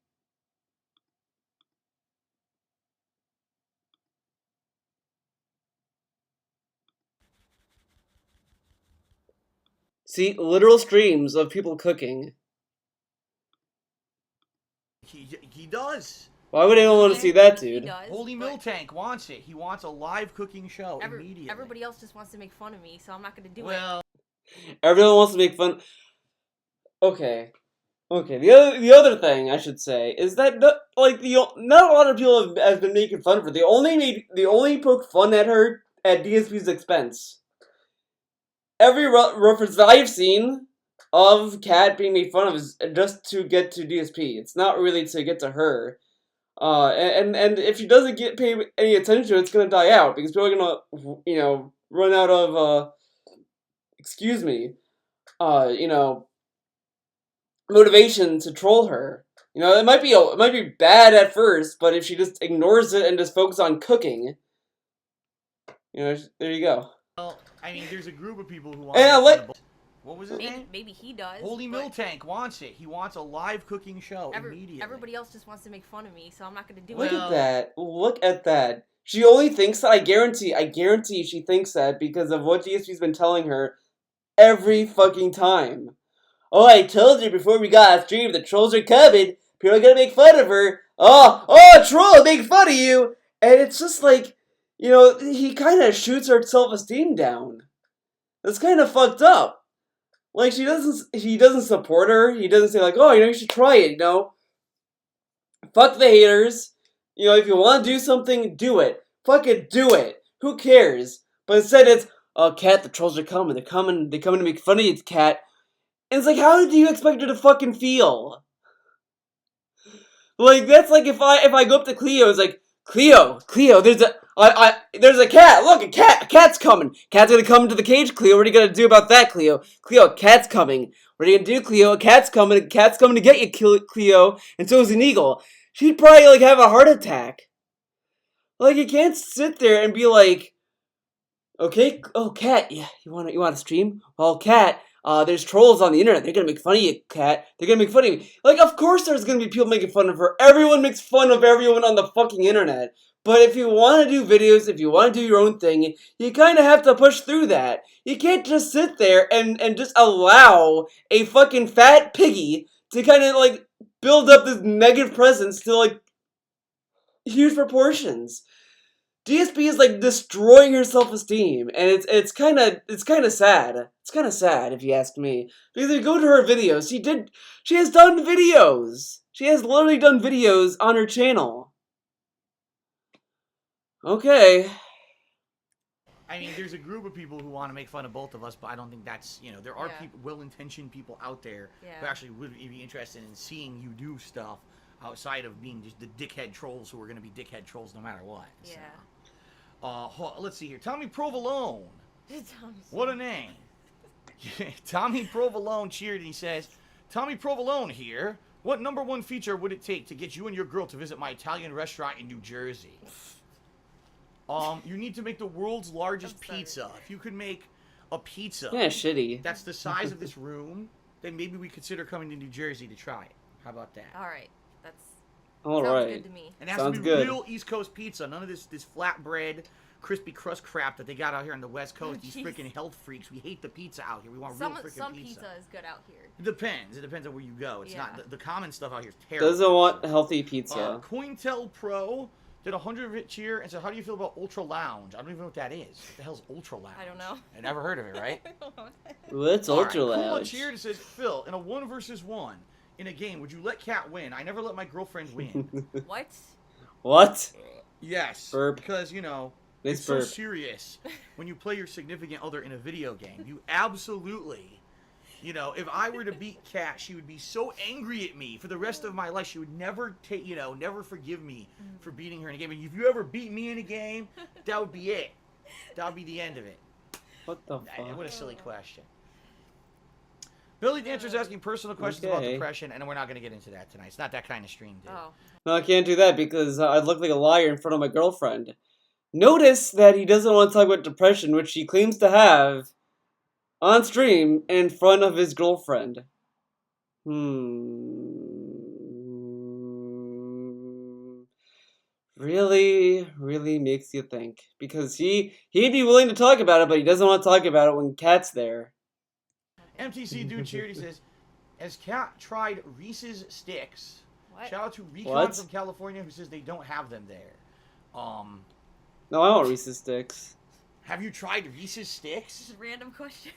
See, literal streams of people cooking. He does. Why would anyone want to see that, dude? He does, Holy but Mill Tank wants it. He wants a live cooking show immediately. Everybody else just wants to make fun of me, so I'm not gonna do Well, Everyone wants to make fun. Okay. The other thing I should say is that not a lot of people have been making fun of her. They only poke fun at her at DSP's expense. Every reference that I've seen of Cat being made fun of is just to get to DSP. It's not really to get to her. And if she doesn't pay any attention to it, it's gonna die out because people are gonna, you know, run out of motivation to troll her. You know, it might be bad at first, but if she just ignores it and just focuses on cooking, you know, there you go. Well, I mean, there's a group of people who want. What was his name? Maybe he does. Holy Mill Tank wants it. He wants a live cooking show immediately. Everybody else just wants to make fun of me, so I'm not gonna do it. Look at that. Look at that. She only thinks that. I guarantee she thinks that because of what DSP's been telling her every fucking time. Oh, I told you before we got a stream, the trolls are coming. People are gonna make fun of her. Oh, troll, make fun of you. And it's just like, you know, he kind of shoots her self-esteem down. That's kind of fucked up. Like, he doesn't support her. He doesn't say, like, oh, you know, you should try it, you know. Fuck the haters. You know, if you want to do something, do it. Fuck it, do it. Who cares? But instead it's, oh, Cat, the trolls are coming. They're coming to make fun of you, Cat. And it's like, how do you expect her to fucking feel? Like, that's like if I go up to Cleo, it's like, Cleo, there's a cat. Look, a cat's coming. Cat's gonna come into the cage, Cleo. What are you gonna do about that, Cleo? Cleo, cat's coming. What are you gonna do, Cleo? A cat's coming to get you, Cleo. And so is an eagle. She'd probably, like, have a heart attack. Like, you can't sit there and be like, okay, oh, Cat, yeah, you want to stream? Well, Cat, there's trolls on the internet. They're gonna make fun of you, Kat. They're gonna make fun of you. Like, of course there's gonna be people making fun of her. Everyone makes fun of everyone on the fucking internet. But if you want to do videos, if you want to do your own thing, you kind of have to push through that. You can't just sit there and just allow a fucking fat piggy to kind of, like, build up this negative presence to, like, huge proportions. DSP is, like, destroying her self-esteem, and it's kind of sad. It's kind of sad, if you ask me. Because if you go to her videos, she has done videos. She has literally done videos on her channel. Okay. I mean, there's a group of people who want to make fun of both of us, but I don't think that's, you know, there are Yeah. people, well-intentioned people out there who Yeah. actually would be interested in seeing you do stuff outside of being just the dickhead trolls who are going to be dickhead trolls no matter what. Yeah. Let's see here. Tommy Provolone. Tommy What a name. Tommy Provolone cheered and he says, Tommy Provolone here. What #1 feature would it take to get you and your girl to visit my Italian restaurant in New Jersey? You need to make the world's largest I'm sorry. pizza. If you could make a pizza Yeah, shitty. that's the size of this room, then maybe we consider coming to New Jersey to try it. How about that? All right. That's All sounds right. good to me. And it has Sounds to be good. real East Coast pizza. None of this flatbread, crispy crust crap that they got out here on the West Coast. These Jeez. freaking health freaks. We hate the pizza out here. We want Some real freaking some pizza. pizza is good out here. It depends. It depends on where you go. It's Yeah. not the common stuff out here is terrible. Doesn't want healthy pizza. Cointel Pro did a 100-hit cheer and said, "How do you feel about Ultra Lounge?" I don't even know what that is. What the hell's Ultra Lounge? I don't know. I never heard of it. Right? What's All right, ultra Kuma loud? cheered and says, "Phil, in a 1 versus 1 in a game, would you let Cat win? I never let my girlfriend win." What? What? Yes. Burp. Because you know. Nice It's so burp. serious when you play your significant other in a video game. You absolutely, you know, if I were to beat Kat, she would be so angry at me for the rest of my life. She would never never forgive me for beating her in a game. And if you ever beat me in a game, that would be it. That would be the end of it. What the fuck? What a silly question. Billy Dancer's asking personal questions about Okay. depression, and we're not going to get into that tonight. It's not that kind of stream, dude. Oh. No, I can't do that because I'd look like a liar in front of my girlfriend. Notice that he doesn't want to talk about depression, which he claims to have, on stream in front of his girlfriend. Really makes you think. Because he'd be willing to talk about it, but he doesn't want to talk about it when Kat's there. MTC Dude cheered. He says, "Has Kat tried Reese's Sticks?" What? Shout out to Recon What? from California who says they don't have them there. No, I want Reese's Sticks. Have you tried Reese's Sticks? Just random questions.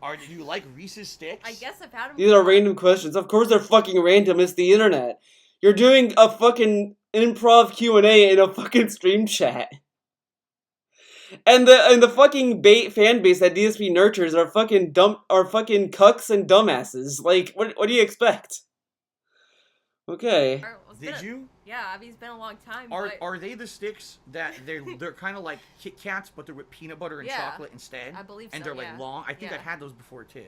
Or do you like Reese's Sticks? I guess I've had them. These are random questions. Of course they're fucking random. It's the internet. You're doing a fucking improv Q&A in a fucking stream chat. And the fucking fan base that DSP nurtures are fucking cucks and dumbasses. Like, what do you expect? Okay. Did you? Yeah, I mean, it's been a long time. Are but are they the sticks that they're kind of like Kit Kats, but they're with peanut butter and Yeah, chocolate instead? I believe And so, they're like yeah. long. I think Yeah. I've had those before too.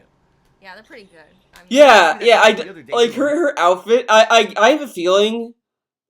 yeah, they're pretty good. I mean, Yeah, that yeah, the other day, like too. her outfit. I have a feeling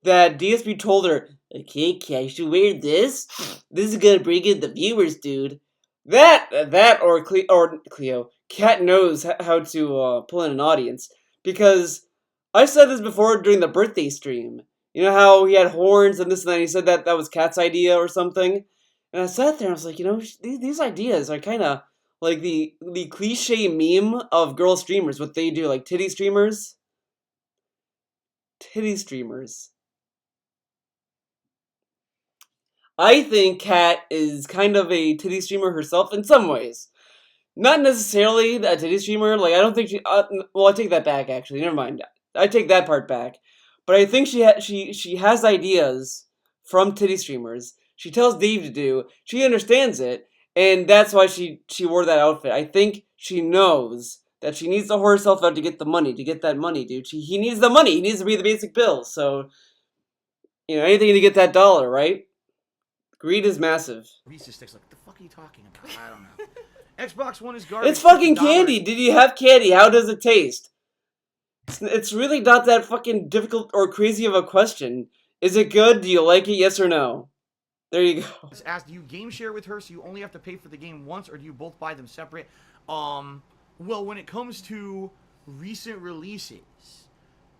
that DSP told her, "Okay, Kat, you should wear this. This is gonna bring in the viewers, dude." That or Cleo. Kat knows how to pull in an audience because I said this before during the birthday stream. You know how he had horns and this and that. And he said that was Kat's idea or something. And I sat there and I was like, you know, these ideas are kind of like the cliche meme of girl streamers. What they do, like titty streamers. Titty streamers. I think Kat is kind of a titty streamer herself in some ways. Not necessarily a titty streamer. Like, I don't think she... well, I take that back, actually. Never mind. I take that part back. But I think she has ideas from titty streamers. She tells Dave to do. She understands it. And that's why she wore that outfit. I think she knows that she needs to whore herself out to get the money. To get that money, dude. He needs the money. He needs to pay the basic bills. So, you know, anything to get that dollar, right? Greed is massive. Reese's Sticks. Like, what the fuck are you talking about? I don't know. Xbox One is garbage. It's fucking $50. candy. Did you have candy? How does it taste? It's really not that fucking difficult or crazy of a question. Is it good? Do you like it? Yes or no? There you go. Asked, do you game share with her so you only have to pay for the game once, or do you both buy them separate? Well, when it comes to recent releases,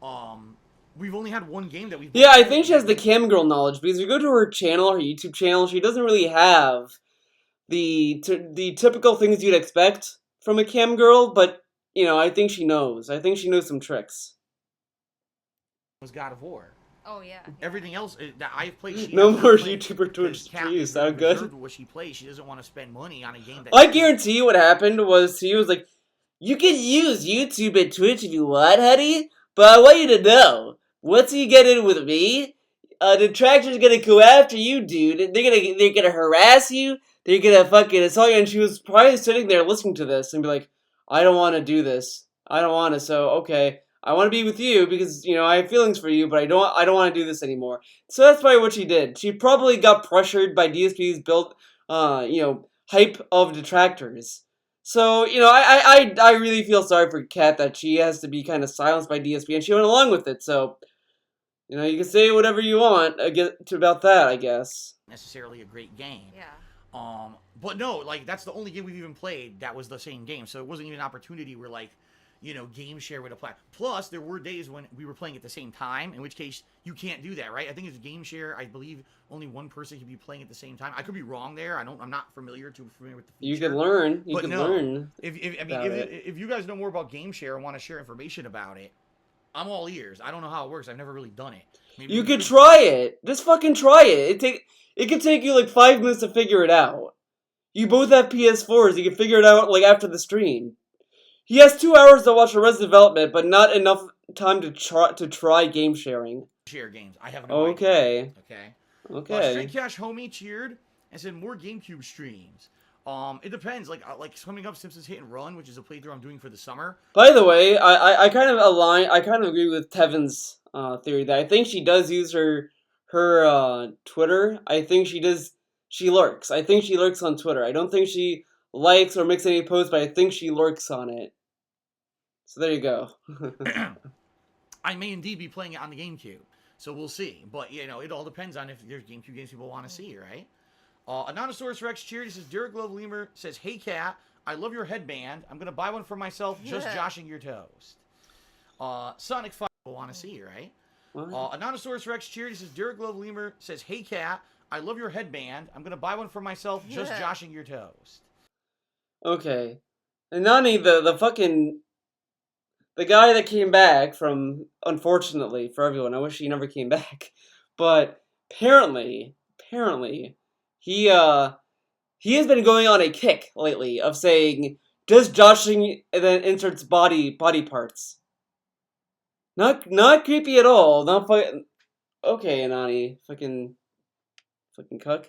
we've only had one game that we've. Yeah, I think she has the cam girl knowledge because if you go to her channel, her YouTube channel, she doesn't really have the typical things you'd expect from a cam girl, but you know, I think she knows. I think she knows some tricks. Was God of War. Oh yeah. Everything else that I've played. No more YouTuber Twitch streams. Sound good? With what she plays, she doesn't want to spend money on a game that. I guarantee you, what happened was he was like, "You can use YouTube and Twitch if you want, honey, but I want you to know, once you get in with me, detractors gonna go after you, dude. They're gonna harass you. They're gonna fucking assault you." And she was probably sitting there listening to this and be like, "I don't want to do this. I don't want to. So okay, I want to be with you because you know I have feelings for you, but I don't want to do this anymore." So that's probably what she did. She probably got pressured by DSP's built, hype of detractors. So, you know, I really feel sorry for Kat that she has to be kind of silenced by DSP, and she went along with it. So, you know, you can say whatever you want about that, I guess. Necessarily a great game. Yeah. But no, like that's the only game we've even played that was the same game. So it wasn't even an opportunity where like, you know, game share would apply. Plus, there were days when we were playing at the same time, in which case you can't do that, right? I think it's game share. I believe only one person can be playing at the same time. I could be wrong there. I'm not too familiar with the feature. You can learn. Learn. If you guys know more about game share and want to share information about it, I'm all ears. I don't know how it works. I've never really done it. Maybe you could try it. Just fucking try it. It could take you like 5 minutes to figure it out. You both have PS4s. You can figure it out like after the stream. He has 2 hours to watch Arrested Development, but not enough time to try game sharing. Share games. I have no idea. Okay. Straight Cash Homie cheered and said more GameCube streams. It depends. Like coming up, Simpsons Hit and Run, which is a playthrough I'm doing for the summer. By the way, I kind of agree with Tevin's theory that I think she does use her Twitter. I think she does. She lurks. I think she lurks on Twitter. I don't think she likes or makes any posts, but I think she lurks on it. So there you go. I may indeed be playing it on the GameCube, so we'll see. But you know, it all depends on if there's GameCube games people want to see, right? Anonymosaurus Rex cheered. He says, Derek Love Lemur says, "Hey Kat, I love your headband. I'm gonna buy one for myself. Just joshing your toast." Sonic 5 will want to see, right? Anonymosaurus Rex cheered. He says, Derek Love Lemur says, "Hey Kat, I love your headband. I'm gonna buy one for myself. Just joshing your toast." Okay, and Nani, the guy that came back from, unfortunately for everyone, I wish he never came back, but apparently, he has been going on a kick lately of saying, just joshing, and then inserts body parts. Not creepy at all, not fucking, okay, Nani, fucking cuck.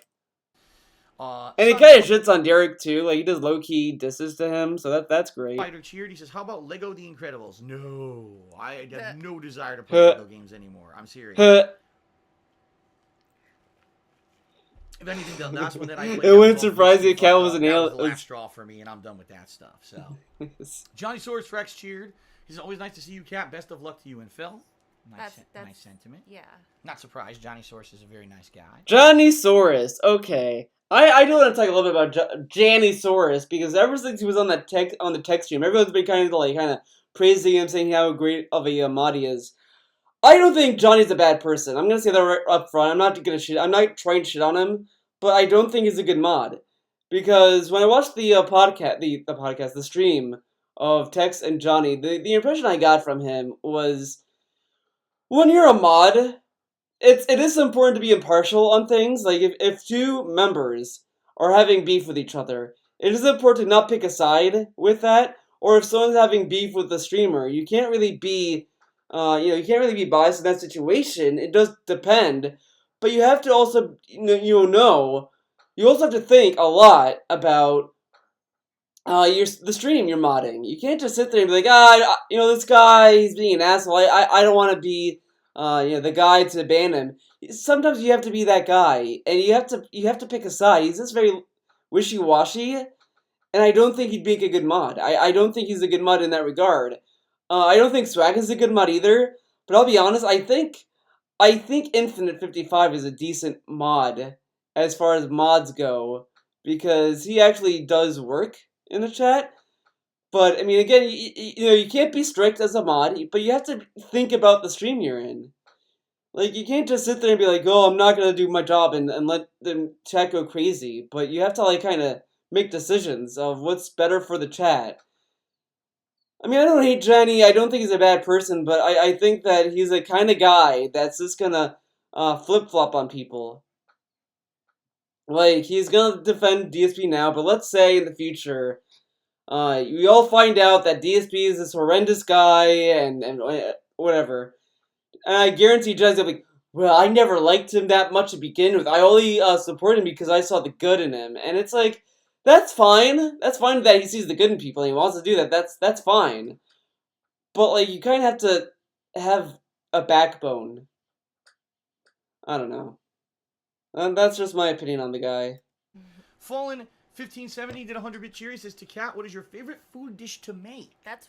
And he kind of shits on Derek too. Like he does low key disses to him, so that's great. Spider cheered. He says, "How about Lego The Incredibles?" No, I have no desire to play Lego games anymore. I'm serious. If anything, the last one that I played, it wouldn't surprise you. Cal was an alien. That was the last straw for me, and I'm done with that stuff. So, Johnny Soros Rex cheered. He says, "Always nice to see you, Kat. Best of luck to you and Phil." Nice sentiment. Yeah. Not surprised. Johnny Soros is a very nice guy. Johnny Soros. Okay. I do want to talk a little bit about Johnny Soros because ever since he was on the tech stream, everyone's been kind of praising him, saying how great of a mod he is. I don't think Johnny's a bad person. I'm gonna say that right up front. I'm not trying to shit on him, but I don't think he's a good mod because when I watched the the stream of Tex and Johnny, the impression I got from him was when you're a mod, it is important to be impartial on things. Like, if two members are having beef with each other, it is important to not pick a side with that. Or if someone's having beef with the streamer, you can't really be, you can't really be biased in that situation. It does depend. But you have to also, you also have to think a lot about the stream you're modding. You can't just sit there and be like, this guy, he's being an asshole. I don't want to be the guy to ban him. Sometimes you have to be that guy, and you have to pick a side. He's just very wishy-washy, and I don't think he'd make a good mod. I don't think he's a good mod in that regard. I don't think Swag is a good mod either, but I'll be honest, I think Infinite 55 is a decent mod as far as mods go, because he actually does work in the chat. But I mean, again, you know, you can't be strict as a mod, but you have to think about the stream you're in. Like, you can't just sit there and be like, oh, I'm not gonna do my job and let the chat go crazy. But you have to, like, kind of make decisions of what's better for the chat. I mean, I don't hate Jenny. I don't think he's a bad person, but I think that he's the kind of guy that's just gonna flip-flop on people. Like, he's gonna defend DSP now, but let's say in the future, we all find out that DSP is this horrendous guy and whatever. And I guarantee Jen's gonna be like, well, I never liked him that much to begin with. I only supported him because I saw the good in him. And it's like, that's fine. That's fine that he sees the good in people and he wants to do that. That's fine. But, like, you kind of have to have a backbone. I don't know. That's just my opinion on the guy. Fallen 1570 did 100-bit cheer. He says, to Kat, what is your favorite food dish to make? That's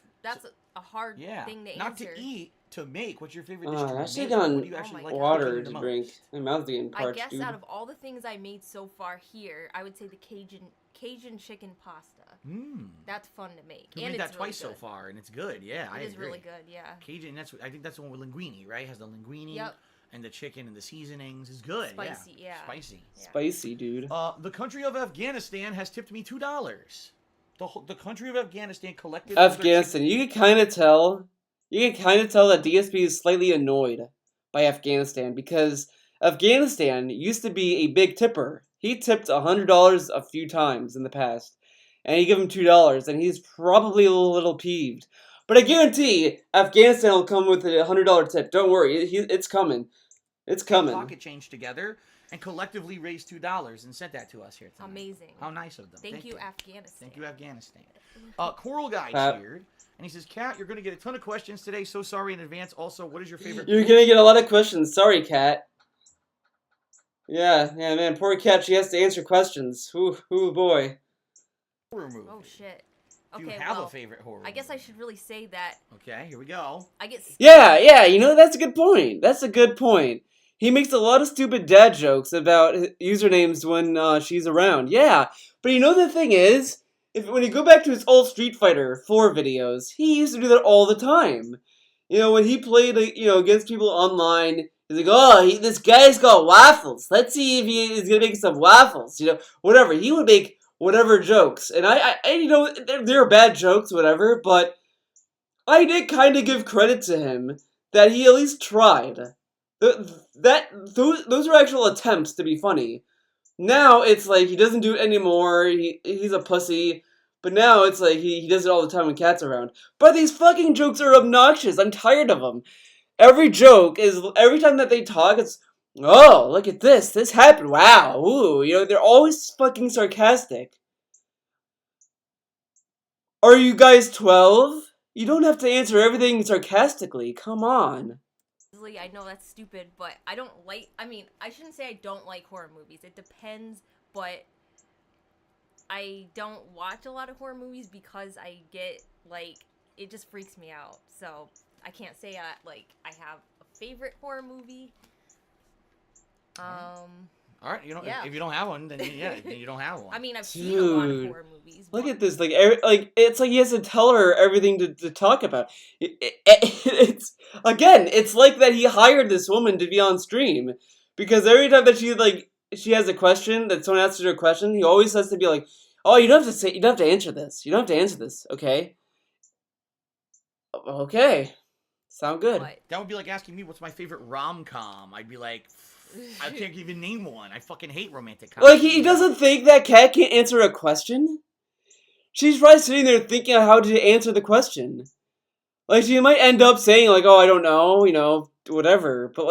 a hard thing to not answer. to eat, to make. What's your favorite dish to I make? should What on do you actually like water cooking to the drink. most? My mouth's getting I parched, guess dude. out of all the things I made so far here, I would say the Cajun chicken pasta. That's fun to make. You and made it's that twice really so far, and it's good. Yeah, I It is agree. really good, yeah. Cajun, I think that's the one with linguine, right? Has the linguine Yep. and the chicken and the seasonings. Is good. Spicy, yeah. Spicy. Yeah. Spicy, dude. The country of Afghanistan has tipped me $2. The country of Afghanistan collected. Afghanistan. You can kind of tell. You can kind of tell that DSP is slightly annoyed by Afghanistan because Afghanistan used to be a big tipper. He tipped $100 a few times in the past, and he gave him $2, and he's probably a little peeved. But I guarantee Afghanistan will come with a $100 tip. Don't worry, it's coming. It's coming. Pocket change together and collectively raised $2 and sent that to us here tonight. Amazing. How nice of them. Thank you, Afghanistan. Thank you, Afghanistan. Coral Guy cheered, and he says, Kat, you're going to get a ton of questions today. So sorry in advance. Also, what is your favorite... You're gonna get a lot of questions. Sorry, Kat. Yeah, man, poor Kat, she has to answer questions. Ooh, boy. horror movie? Oh shit. Do Okay, you have well, a favorite horror I guess I movie? should really say that Okay, here we go. I get Yeah, you know, that's a good point. That's a good point. He makes a lot of stupid dad jokes about usernames when she's around. Yeah, but you know the thing is, when you go back to his old Street Fighter 4 videos, he used to do that all the time. You know, when he played, against people online, he's like, oh, this guy's got waffles. Let's see if he is gonna make some waffles. Whatever. He would make whatever jokes, and they're bad jokes, whatever. But I did kind of give credit to him that he at least tried. Those are actual attempts to be funny. Now it's like he doesn't do it anymore. He's a pussy. But now it's like he does it all the time when Cat's around. But these fucking jokes are obnoxious. I'm tired of them. Every time that they talk, it's, oh, look at this. This happened. Wow. Ooh. They're always fucking sarcastic. Are you guys 12? You don't have to answer everything sarcastically. Come on. I know that's stupid, but I shouldn't say I don't like horror movies. It depends, but I don't watch a lot of horror movies because I get, it just freaks me out. So I can't say, I have a favorite horror movie. All right, Yeah. if you don't have one, then you don't have one. I mean, I've seen a lot of Dude, horror movies. Look but- at this. It's like he has to tell her everything to talk about. It's like that he hired this woman to be on stream, because every time that she has a question, that someone asks her a question, he always has to be like, oh, you don't have to answer this. You don't have to answer this, okay? Okay. Sound good. but- That would be like asking me what's my favorite rom-com. I'd be like, I can't even name one. I fucking hate romantic comedies. Like, he doesn't think that Kat can't answer a question? She's probably sitting there thinking of how to answer the question. Like, she might end up saying, oh, I don't know, whatever. But,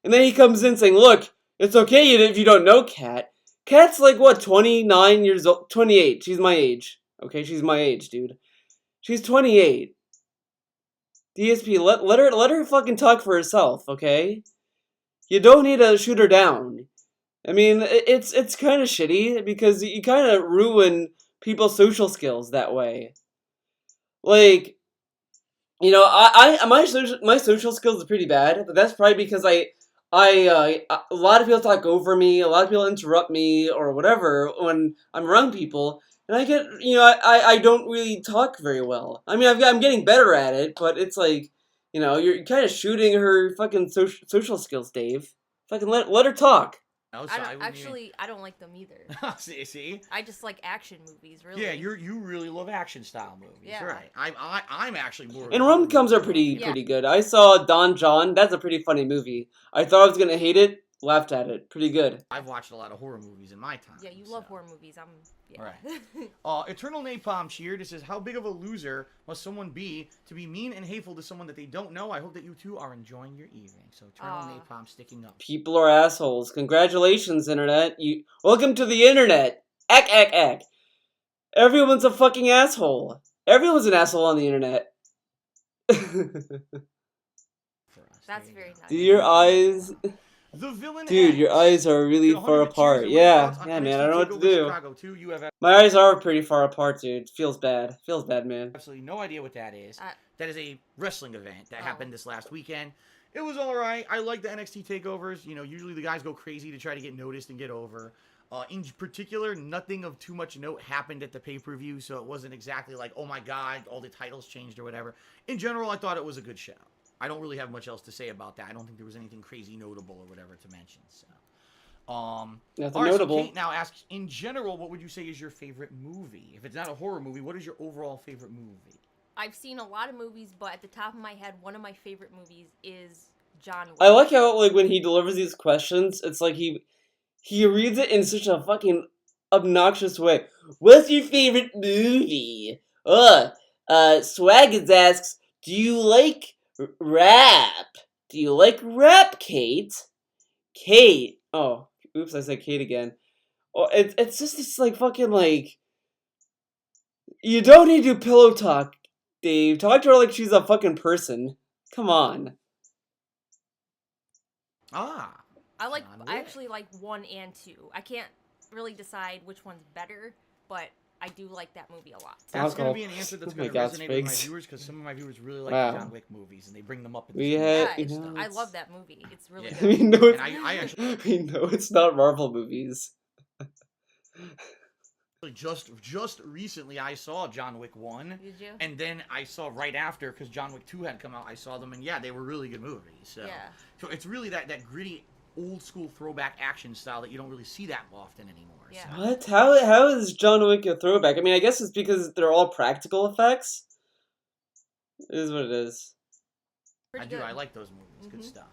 and then he comes in saying, look, it's okay if you don't know Kat. Kat's, 29 years old? 28. She's my age. Okay, she's my age, dude. She's 28. DSP, let her fucking talk for herself, okay? You don't need to shoot her down. I mean, it's kind of shitty because you kind of ruin people's social skills that way. My social skills are pretty bad, but that's probably because a lot of people talk over me, a lot of people interrupt me or whatever when I'm around people, And I get, I don't really talk very well. I mean, I'm getting better at it, but it's like, you're kind of shooting her fucking social skills, Dave. Fucking let her talk. No, so I don't wouldn't actually. I don't like them either. even... see? I just like action movies, really. Yeah, you really love action style movies, Yeah. right? I'm actually more. And rom-coms are pretty Yeah. good. I saw Don John. That's a pretty funny movie. I thought I was gonna hate it. Laughed at it. Pretty good. I've watched a lot of horror movies in my time. Yeah, you love horror movies. Yeah. Right. Eternal Napalm cheered. It says, "How big of a loser must someone be to be mean and hateful to someone that they don't know? I hope that you two are enjoying your evening." So Eternal Napalm sticking up. People are assholes. Congratulations, internet. Welcome to the internet. Ack. Everyone's a fucking asshole. Everyone's an asshole on the internet. That's very nice. Do your eyes... The Villain Dude, X. your eyes are really far apart. Yeah, man, I don't know what to do. Chicago 2, you have My eyes are pretty far apart, dude. Feels bad. Feels bad, man. absolutely no idea what that is. That is a wrestling event that happened this last weekend. It was alright. I like the NXT takeovers. Usually the guys go crazy to try to get noticed and get over. In particular, nothing of too much note happened at the pay-per-view, so it wasn't exactly like, oh my god, all the titles changed or whatever. In general, I thought it was a good show. I don't really have much else to say about that. I don't think there was anything crazy notable or whatever to mention. So, Nothing notable. Kate now asks, in general, what would you say is your favorite movie? If it's not a horror movie, what is your overall favorite movie? I've seen a lot of movies, but at the top of my head, one of my favorite movies is John Wick. I like how, when he delivers these questions, it's like he reads it in such a fucking obnoxious way. What's your favorite movie? Swaggins asks, do you like rap? Do you like rap, Kate? Kate. Oh, oops, I said Kate again. Oh, it's just this, fucking, you don't need to pillow talk, Dave. Talk to her like she's a fucking person. Come on. Ah. I John Wick. actually like 1 and 2. I can't really decide which one's better, but I do like that movie a lot. That's going Alcohol. to be an answer that's Oh my going to God, resonate with my Sprigs. viewers, because some of my viewers really like Wow. the John Wick movies, and they bring them up in We the had- Yeah, you know, I it's- love that movie. It's really Yeah. good. We know And I actually we know it's not Marvel movies. just recently I saw John Wick 1, Did you? and then I saw right after, because John Wick 2 had come out, I saw them, and yeah, they were really good movies. So, Yeah. so it's really that gritty, old school throwback action style that you don't really see that often anymore. Yeah. So. What? How is John Wick a throwback? I mean, I guess it's because they're all practical effects. It is what it is. I do. Good. I like those movies. Good stuff.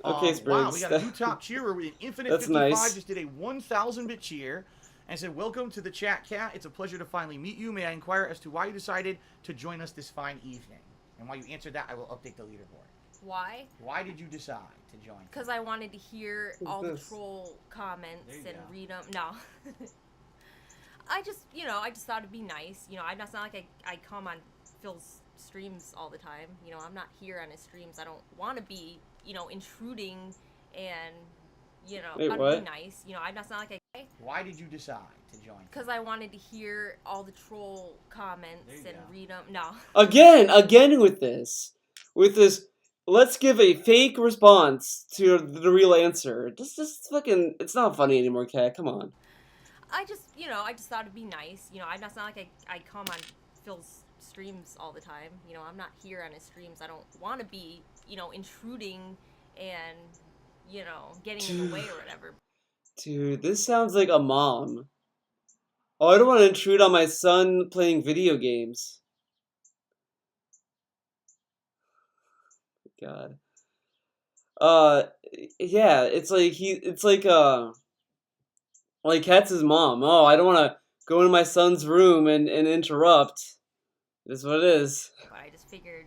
Okay, Wow, Spriggs. we got a new top cheerer with an Infinite That's 55. nice. Just did a 1,000-bit cheer and said, "Welcome to the chat, Cat. It's a pleasure to finally meet you. May I inquire as to why you decided to join us this fine evening?" And while you answer that, I will update the leaderboard. Why? Why did you decide to join? Because I wanted to hear all the this? troll comments There you and go. read them. No. I just thought it'd be nice. It's not like I come on Phil's streams all the time. I'm not here on his streams. I don't want to be, intruding and, Wait, I'd what? be nice. It's not like Why did you decide to join? because I wanted to hear all the troll comments There you and go. read them. No. Again with this. Let's give a fake response to the real answer. Just fucking, it's not funny anymore, Cat. Come on. I just thought it'd be nice. It's not like I come on Phil's streams all the time. I'm not here on his streams. I don't want to be, intruding and, getting in the way or whatever. Dude, this sounds like a mom. Oh, I don't want to intrude on my son playing video games. God. Yeah, it's like Kat's his mom. Oh, I don't want to go into my son's room and interrupt. That's what it is. But I just figured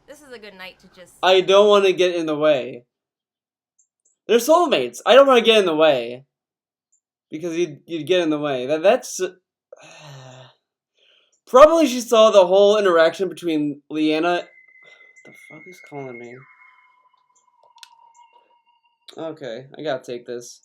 this is a good night to just. I don't want to get in the way. They're soulmates. I don't want to get in the way. Because you'd get in the way. That's... Probably she saw the whole interaction between Leanna... What the fuck is calling me? Okay, I gotta take this.